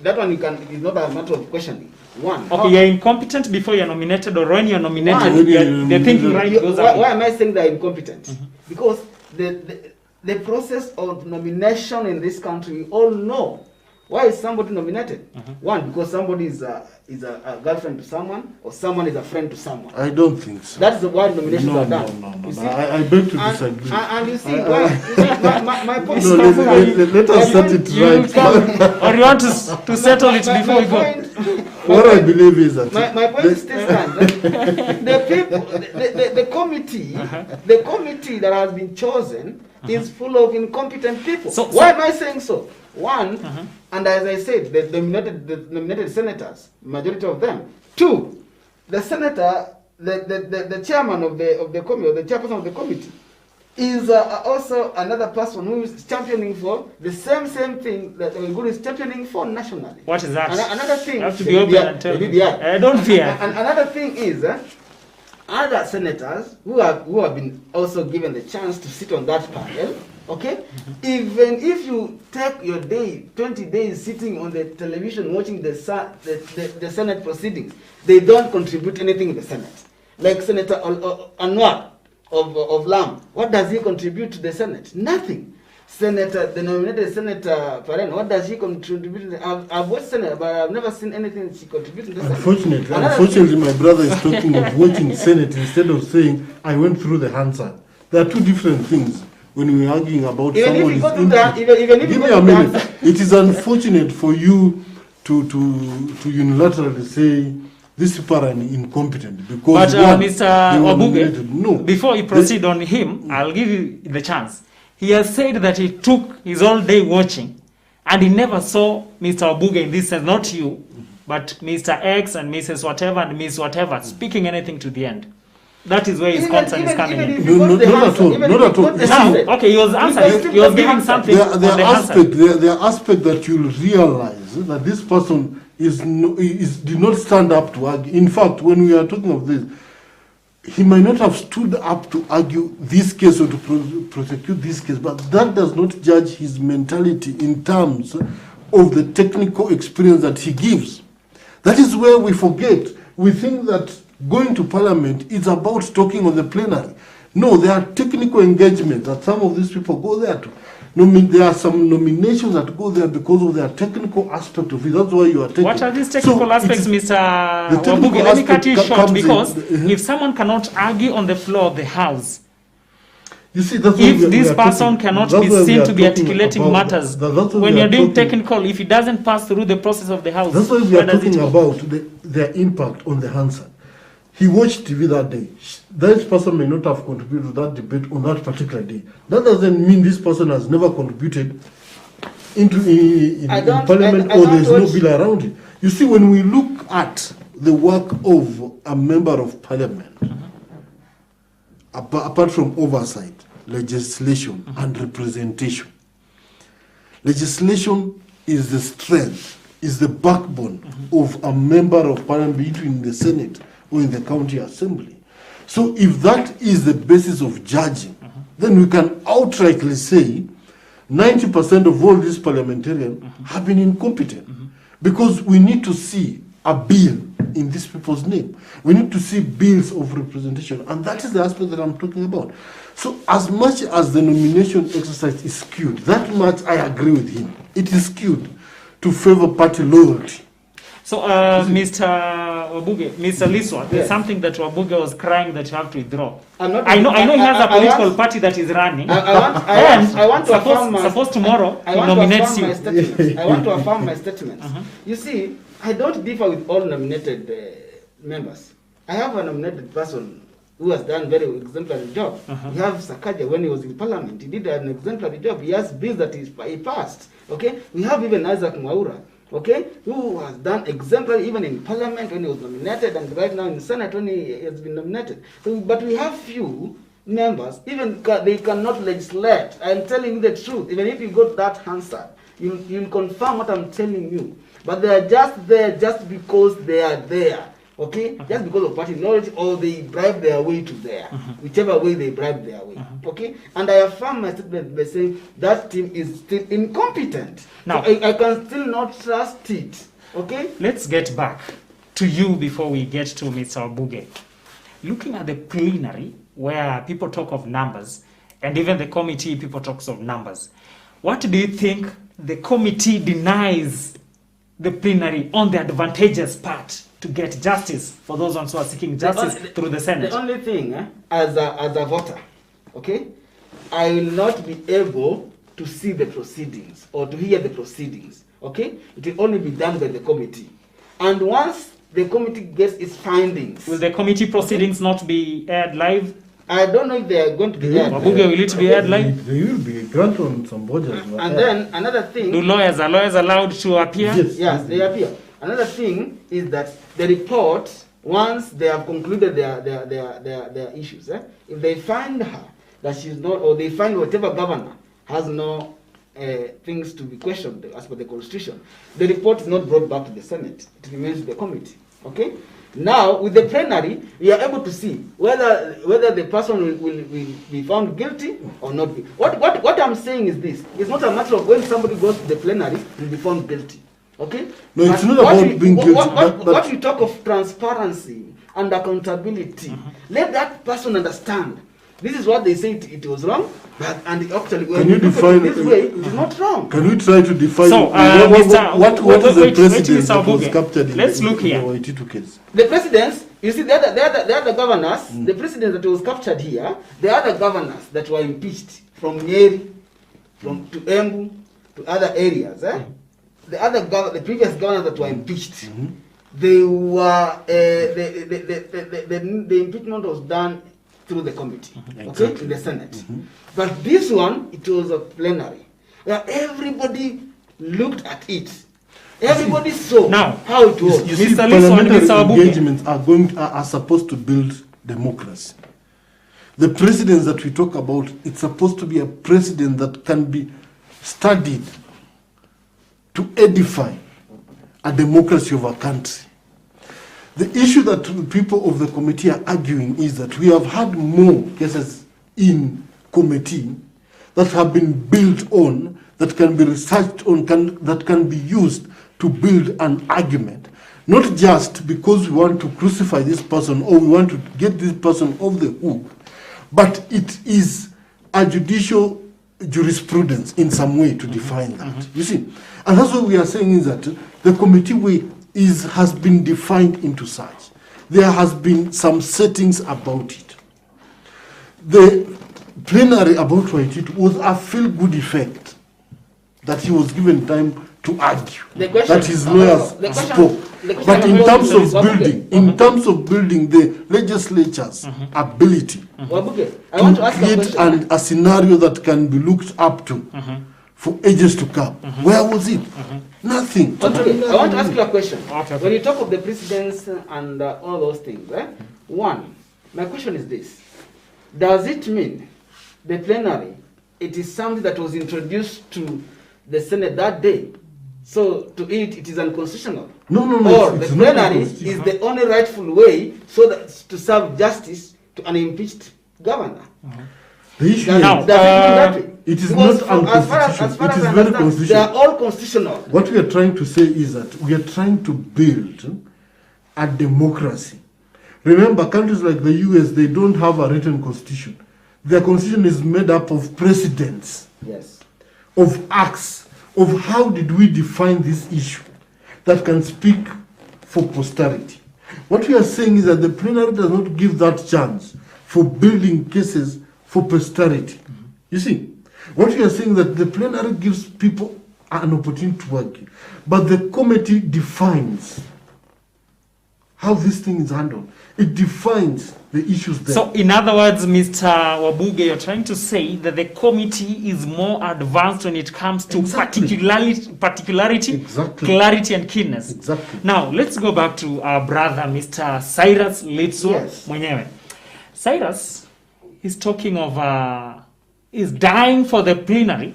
that one is not a matter of questioning. One. Okay, you're incompetent before you're nominated, or when you're nominated, the thinking right goes up. Why am I saying they're incompetent? Because the process of nomination in this country, we all know. Why is somebody nominated? One, because somebody is a girlfriend to someone, or someone is a friend to someone. I don't think so. That's why nominations are done. No. I beg to disagree. And you see, my point is... Let us set it right. Or you want to settle it before we go? What I believe is that... My point still stands. The people, the committee that has been chosen is full of incompetent people. Why am I saying so? One, and as I said, the nominated senators, majority of them. Two, the senator, the chairman of the committee, or the chairperson of the committee, is also another person who is championing for the same thing that Waiguru is championing for nationally. What is that? Another thing. You have to be open and tell me. Don't fear. And another thing is, other senators who have been also given the chance to sit on that panel, okay? Even if you take your day, 20 days sitting on the television watching the Senate proceedings, they don't contribute anything in the Senate. Like Senator Anwar of Lam, what does he contribute to the Senate? Nothing. The nominated Senator Paren, what does she contribute? I've watched Senate, but I've never seen anything she contributes to the Senate. Unfortunately, my brother is talking of watching Senate instead of saying, I went through the Hansard. There are two different things when we're arguing about Even somebody's if you go to Give me a minute. It is unfortunate for you to unilaterally say these people are incompetent because But Mr. Wabuge, no. Before you proceed on him, I'll give you the chance. He has said that he took his all day watching and he never saw Mr. Wabuge in this sense, not you, but Mr. X and Mrs. whatever and Miss whatever, speaking anything to the end. That is where his concern is coming in. No, not at all. Not at all. Now, okay, he was answering. He was giving something on the answer. There are aspects that you'll realize that this person did not stand up to argue. In fact, when we are talking of this, he might not have stood up to argue this case or to prosecute this case, but that does not judge his mentality in terms of the technical experience that he gives. That is where we forget. We think that going to parliament is about talking on the plenary. No, there are technical engagements that some of these people go there to. There are some nominations that go there because of their technical aspect of it. That's why you are taking. What are these technical aspects, Mr. Wabuge? Let me cut you short because if someone cannot argue on the floor of the House, you see, that's if this person cannot be seen to be articulating matters, when you're doing technical, if it doesn't pass through the process of the House, that's why we are talking about their impact on the Hansard. He watched TV that day. That person may not have contributed to that debate on that particular day. That doesn't mean this person has never contributed in parliament or there's no bill around it. You see, when we look at the work of a member of parliament, apart from oversight, legislation and representation, legislation is the strength, is the backbone of a member of parliament, between the Senate or in the county assembly. So if that is the basis of judging, then we can outrightly say 90% of all these parliamentarians have been incompetent. Because we need to see a bill in these people's name. We need to see bills of representation. And that is the aspect that I'm talking about. So as much as the nomination exercise is skewed, that much I agree with him. It is skewed to favor party loyalty. So, Mr. Wabuge, Mr. Liswa, there's something that Wabuge was crying that you have to withdraw. I know he has a political party that is running. I want to affirm suppose tomorrow he nominates you. I want to affirm my statements. You see, I don't differ with all nominated members. I have a nominated person who has done very exemplary job. We have Sakaja when he was in parliament. He did an exemplary job. He has bills that he passed. Okay, we have even Isaac Mwaura. Okay, who has done exemplary even in parliament when he was nominated, and right now in the Senate when he has been nominated. So, but we have few members, even they cannot legislate. I'm telling you the truth. Even if you got that answer, you'll confirm what I'm telling you. But they are just there just because they are there. Okay, just because of party knowledge, or they bribe their way to there, whichever way they bribe their way. Okay, and I affirm my statement by saying that team is still incompetent. Now, so I can still not trust it. Okay, let's get back to you before we get to Mr. Wabuge. Looking at the plenary, where people talk of numbers, and even the committee, people talk of numbers. What do you think the committee denies the plenary on the advantageous part to get justice for those ones who are seeking justice through the Senate? The only thing, as a voter, okay, I will not be able to see the proceedings or to hear the proceedings, okay? It will only be done by the committee. And once the committee gets its findings... Will the committee proceedings not be aired live? I don't know if they are going to be aired live. Wabuge, will it be aired live? They will be granted on some budget. And then another thing... Are lawyers allowed to appear? Yes, they appear. Another thing is that the report, once they have concluded their issues, if they find her that she's not, or they find whatever governor has no things to be questioned as per the constitution, the report is not brought back to the Senate. It remains to the committee. Okay. Now, with the plenary, we are able to see whether the person will be found guilty or not. What I'm saying is this: it's not a matter of when somebody goes to the plenary will be found guilty. Okay? No, it's not about being guilty. What you talk of transparency and accountability, let that person understand. This is what they say it was wrong, and actually when you define it this way, it is not wrong. Can we try to define what is the precedent that was captured in the Waititu case? The precedents, you see, the other governors, the precedents that was captured here, the other governors that were impeached from Nyeri, to Embu, to other areas, the previous governors that were impeached, they were the impeachment was done through the committee, okay, in the Senate. But this one, it was a plenary. Where everybody looked at it. Everybody saw how it was. You see, parliamentary engagements are supposed to build democracy. The president that we talk about, it's supposed to be a president that can be studied to edify a democracy of a country. The issue that the people of the committee are arguing is that we have had more cases in committee that have been built on, that can be researched on, that can be used to build an argument. Not just because we want to crucify this person or we want to get this person off the hook, but it is a judicial jurisprudence in some way to define that. You see? And that's what we are saying is that the committee way has been defined into such. There has been some settings about it. The plenary about Waititu was a feel-good effect that he was given time to argue, that his lawyers spoke. But in terms of building, the legislature's ability to create a scenario that can be looked up to for ages to come, where was it? Nothing. Okay, I want to ask you a question. When you talk of the precedents and all those things, one, my question is this. Does it mean the plenary, it is something that was introduced to the Senate that day? So to it is unconstitutional? No. Or the plenary is the only rightful way so that to serve justice to an impeached governor? The issue it is because not unconstitutional. It is very constitutional. They are all constitutional. What we are trying to say is that we are trying to build a democracy. Remember, countries like the US, they don't have a written constitution. Their constitution is made up of precedents, of acts, of how did we define this issue that can speak for posterity. What we are saying is that the plenary does not give that chance for building cases for posterity. You see, what we are saying is that the plenary gives people an opportunity to argue, but the committee defines how this thing is handled. It defines the issues there. So, in other words, Mr. Wabuge, you're trying to say that the committee is more advanced when it comes to particularity, clarity, and keenness. Exactly. Now, let's go back to our brother, Mr. Cyrus Litso mwenyewe. Cyrus is talking of, is dying for the plenary.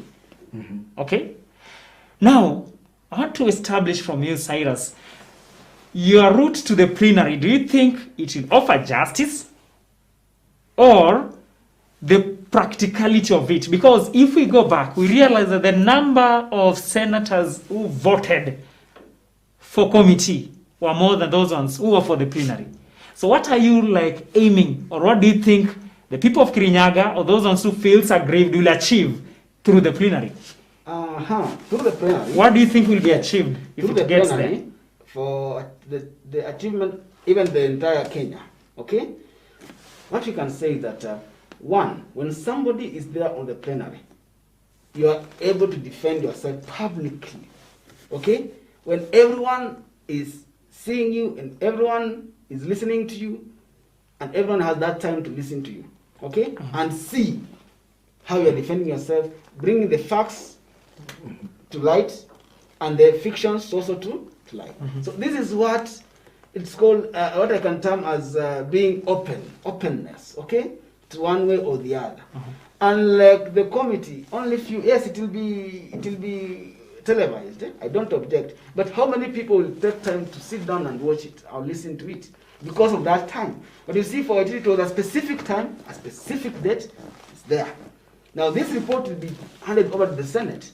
Okay? Now, I want to establish from you, Cyrus, your route to the plenary. Do you think it will offer justice or the practicality of it? Because if we go back, we realize that the number of senators who voted for committee were more than those ones who were for the plenary. So what are you aiming, or what do you think the people of Kirinyaga or those ones who feels aggrieved will achieve through the plenary? Through the plenary. What do you think will be achieved if it gets there? For the achievement, even the entire Kenya, okay? What you can say is that, one, when somebody is there on the plenary, you are able to defend yourself publicly, okay? When everyone is seeing you and everyone is listening to you, and everyone has that time to listen to you, okay? And see how you are defending yourself, bringing the facts to light, and the fictions also to light. So this is what it's called, what I can term as being openness, okay, to one way or the other. Unlike the committee, only few, yes, it will be televised. I don't object, but how many people will take time to sit down and watch it or listen to it because of that time? But you see, for it was a specific time, a specific date. It's there. Now this report will be handed over to the Senate.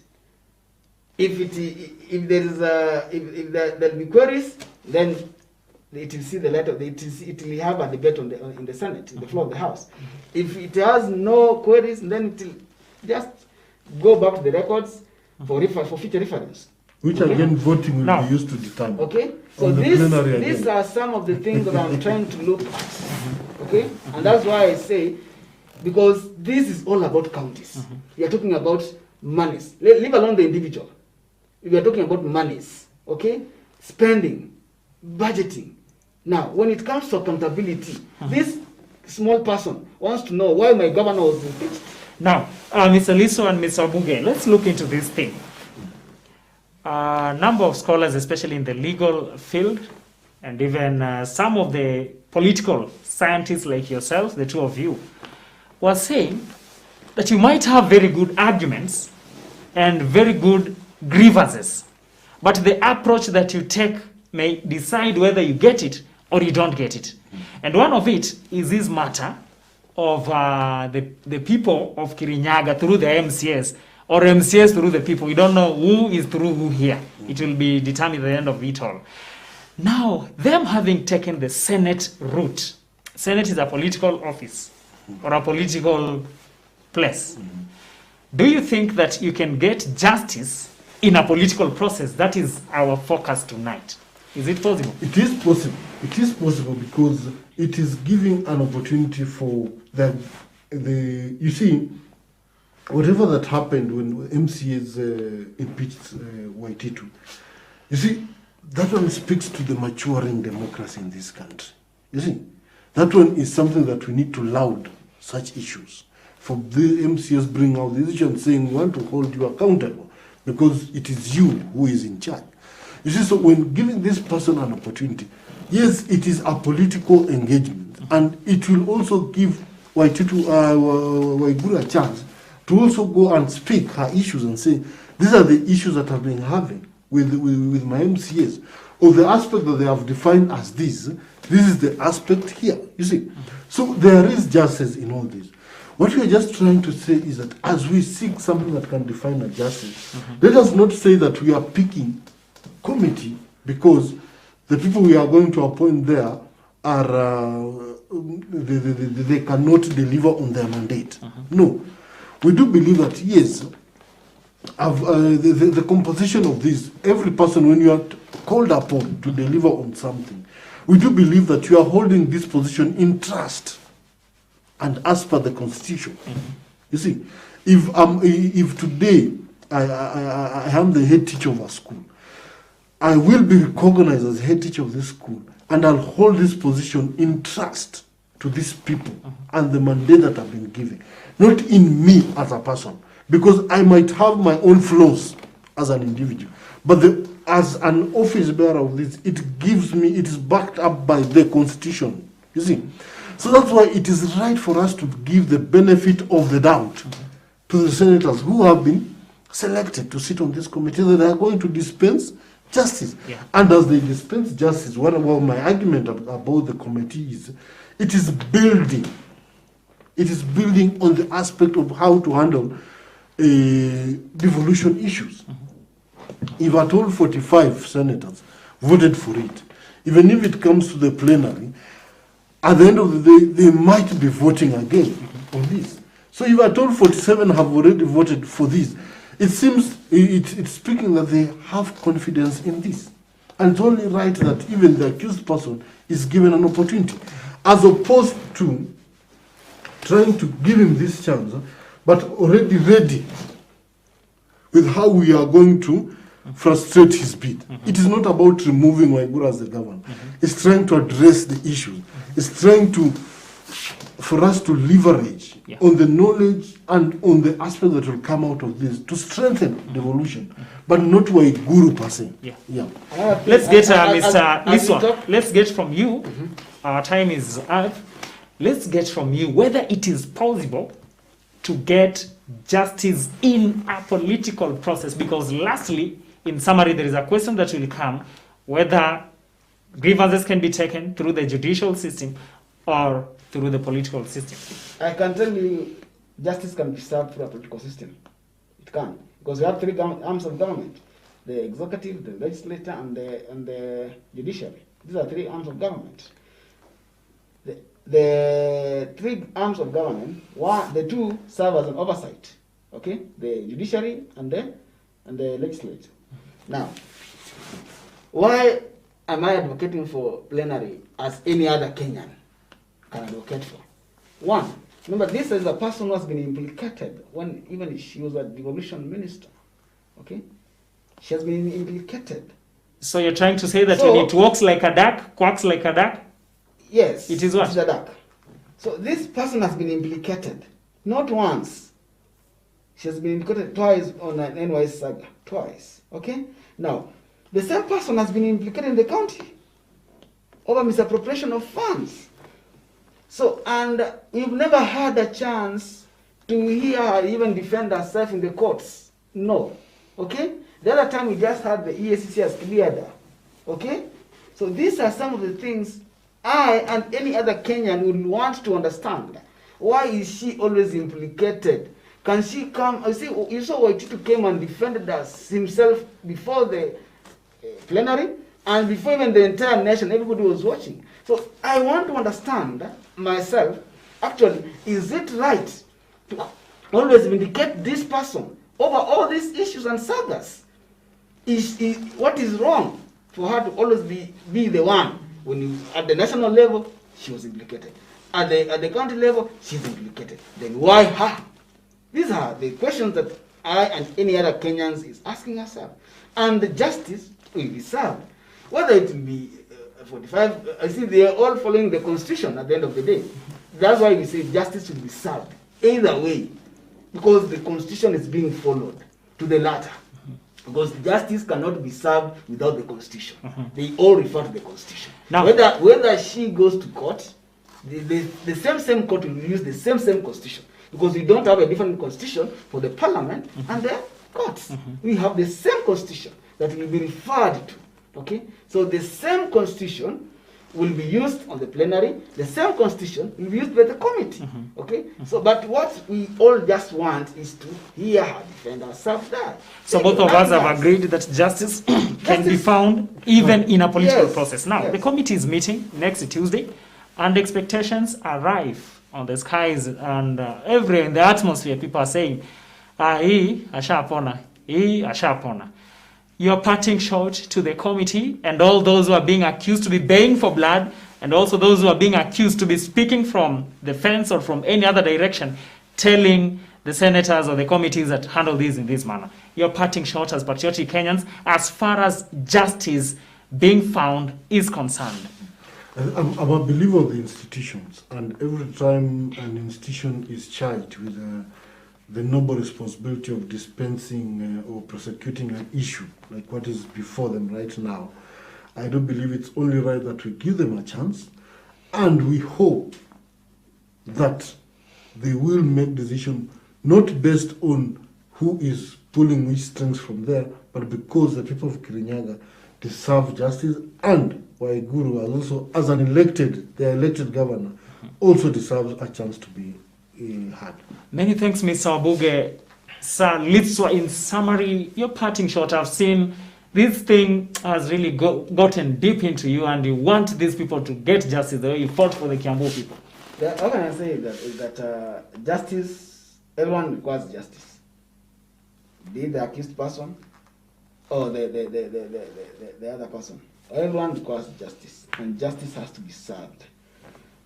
If there'll be queries, then it will see the letter. It will have a debate in the Senate, in the floor of the House. If it has no queries, then it will just go back to the records for future reference. Which again, voting will be used to determine. Okay, so these are some of the things that I'm trying to look at. Okay, and that's why I say, because this is all about counties. You're talking about monies, leave alone the individual. we are talking about monies, okay? Spending, budgeting. Now, when it comes to accountability, this small person wants to know why my governor was impeached. Now, Mr. Liso and Mr. Obuge, let's look into this thing. A number of scholars, especially in the legal field, and even some of the political scientists like yourself, the two of you, were saying that you might have very good arguments and very good grievances, but the approach that you take may decide whether you get it or you don't get it. And one of it is this matter of the people of Kirinyaga through the MCS, or MCS through the people. We don't know who is through who here. It will be determined at the end of it all. Now, them having taken the Senate route, Senate is a political office or a political place. Do you think that you can get justice in a political process? That is our focus tonight. Is it possible? It is possible. It is possible because it is giving an opportunity for the you see, whatever that happened when MCAs impeached Waititu, you see, that one speaks to the maturing democracy in this country. You see, that one is something that we need to laud such issues. For the MCAs bring out this issue and saying we want to hold you accountable because it is you who is in charge. You see, so when giving this person an opportunity, yes, it is a political engagement, and it will also give Waiguru a chance to also go and speak her issues and say, these are the issues that I've been having with my MCAs, or the aspect that they have defined as this is the aspect here, you see. So there is justice in all this. What we are just trying to say is that as we seek something that can define a justice, let us not say that we are picking committee because the people we are going to appoint there are they cannot deliver on their mandate. No, we do believe that yes, the composition of this, every person when you are called upon to deliver on something, we do believe that you are holding this position in trust and as per the constitution. You see, if today I am the head teacher of a school, I will be recognized as head teacher of this school, and I'll hold this position in trust to these people and the mandate that I've been given, not in me as a person, because I might have my own flaws as an individual, but as an office bearer of this, it gives me, it is backed up by the constitution, you see. So that's why it is right for us to give the benefit of the doubt to the senators who have been selected to sit on this committee, that they are going to dispense justice. Yeah. And as they dispense justice, what about my argument about the committee is, it is building on the aspect of how to handle devolution issues. If at all 45 senators voted for it, even if it comes to the plenary, at the end of the day, they might be voting again on this. So if at all 47 have already voted for this, it seems it's speaking that they have confidence in this. And it's only right that even the accused person is given an opportunity, as opposed to trying to give him this chance, but already ready with how we are going to frustrate his bid. It is not about removing Waiguru as the governor. It's trying to address the issue. It's trying for us to leverage on the knowledge and on the aspect that will come out of this to strengthen devolution, but not Waiguru per se. Let's get Mr. Liswa. Let's get from you. Our time is up. Let's get from you whether it is possible to get justice in a political process, because lastly, in summary, there is a question that will come whether grievances can be taken through the judicial system or through the political system. I can tell you justice can be served through a political system. It can. Because we have three arms of government: the executive, the legislature, and the judiciary. These are three arms of government. The three arms of government, the two serve as an oversight. Okay? The judiciary and the legislature. Now, why am I advocating for plenary as any other Kenyan can advocate for? One, remember, this is a person who has been implicated when even she was a devolution minister. Okay? She has been implicated. So you're trying to say that So- when it walks like a duck, quacks like a duck? Yes. It is what? It's a duck. So this person has been implicated, not once. She has been implicated twice on an NYS saga. Twice. Okay? Now, the same person has been implicated in the county over misappropriation of funds. So, and you've never had a chance to hear her even defend herself in the courts. No. Okay? The other time we just had the EACC has cleared her. Okay? So these are some of the things I and any other Kenyan would want to understand. Why is she always implicated? Can she come? You saw Waititu came and defended us himself before the plenary and before even the entire nation, everybody was watching. So I want to understand myself, actually, is it right to always vindicate this person over all these issues and sagas? What is wrong for her to always be the one? When you, at the national level, she was implicated. At the county level, she's implicated. Then why her? These are the questions that I and any other Kenyans is asking ourselves. And the justice will be served. Whether it will be 45, I see they are all following the constitution at the end of the day. That's why we say justice will be served. Either way, because the constitution is being followed to the latter. Because justice cannot be served without the constitution. They all refer to the constitution. Now, whether she goes to court, the same court will use the same constitution. Because we don't have a different constitution for the parliament and the courts. We have the same constitution that will be referred to. Okay? So the same constitution will be used on the plenary, the same constitution will be used by the committee. Okay? So, but what we all just want is to hear her defend herself there. So both of us have agreed that justice can be found even in a political process. Now, the committee is meeting next Tuesday, and expectations are rife on the skies and everywhere in the atmosphere. People are saying, hii ashapona, hii ashapona. Your parting shot to the committee and all those who are being accused to be baying for blood, and also those who are being accused to be speaking from the fence or from any other direction, telling the senators or the committees that handle this in this manner. Your parting shot as patriotic Kenyans as far as justice being found is concerned. I'm a believer of the institutions, and every time an institution is charged with the noble responsibility of dispensing or prosecuting an issue like what is before them right now, I do believe it's only right that we give them a chance, and we hope that they will make decisions not based on who is pulling which strings from there, but because the people of Kirinyaga deserve justice, and Waiguru as also as an elected governor also deserves a chance to be heard. Many thanks, Mr. Wabuge. Sir Litswa, in summary, your parting shot, I've seen this thing has really gotten deep into you, and you want these people to get justice the way you fought for the Kiambu people. How can I say is that justice, everyone requires justice. Be it the accused person or the other person. Everyone requires justice, and justice has to be served.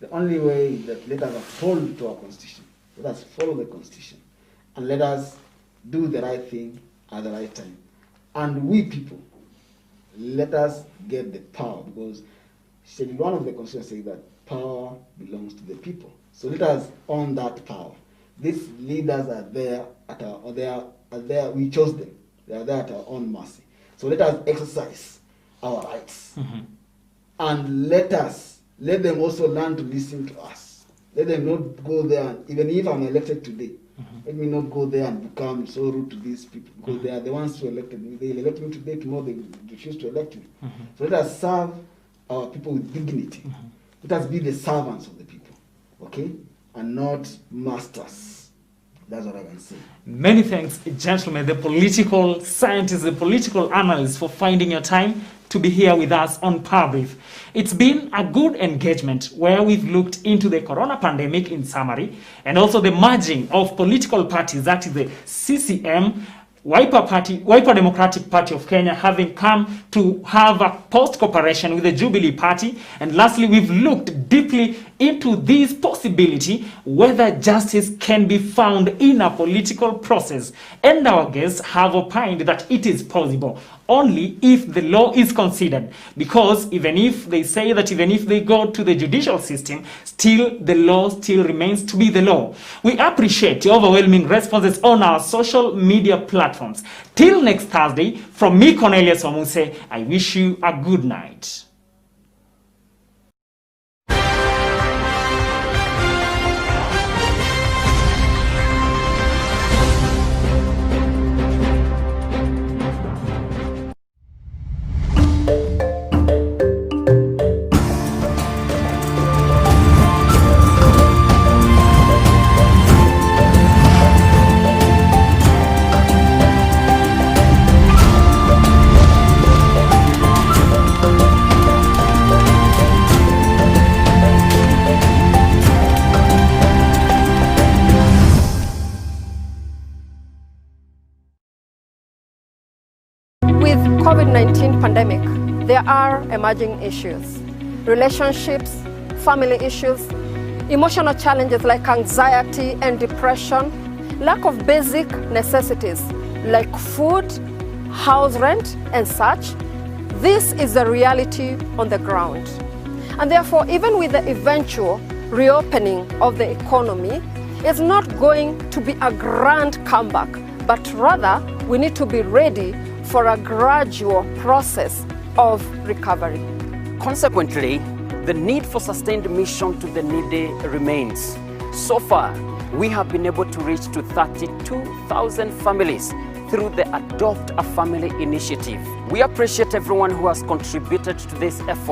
The only way is that let us uphold to our constitution. Let us follow the constitution, and let us do the right thing at the right time. And we people, let us get the power, because Schedule 1 of the constitution says that power belongs to the people. So let us own that power. These leaders are there we chose them. They are there at our own mercy. So let us exercise our rights. And let them also learn to listen to us. Let them not go there, even if I'm elected today, let me not go there and become so rude to these people, because they are the ones who elected me. They elect me today, tomorrow they refuse to elect me. So let us serve our people with dignity. Let us be the servants of the people, okay? And not masters. That's what I can say. Many thanks, gentlemen, the political scientists, the political analysts, for finding your time to be here with us on Power Brief. It's been a good engagement where we've looked into the corona pandemic in summary, and also the merging of political parties, that is the CCM, Wiper Democratic Party of Kenya having come to have a post-cooperation with the Jubilee Party. And lastly, we've looked deeply into this possibility whether justice can be found in a political process. And our guests have opined that it is possible only if the law is considered. Because even if they say that even if they go to the judicial system, still the law still remains to be the law. We appreciate your overwhelming responses on our social media platforms. Till next Thursday, from me, Cornelius Omuse, I wish you a good night. With COVID-19 pandemic, there are emerging issues. Relationships, family issues, emotional challenges like anxiety and depression, lack of basic necessities like food, house rent, and such. This is the reality on the ground. And therefore, even with the eventual reopening of the economy, it's not going to be a grand comeback, but rather we need to be ready for a gradual process of recovery. Consequently, the need for sustained mission to the needy remains. So far, we have been able to reach to 32,000 families through the Adopt a Family initiative. We appreciate everyone who has contributed to this effort.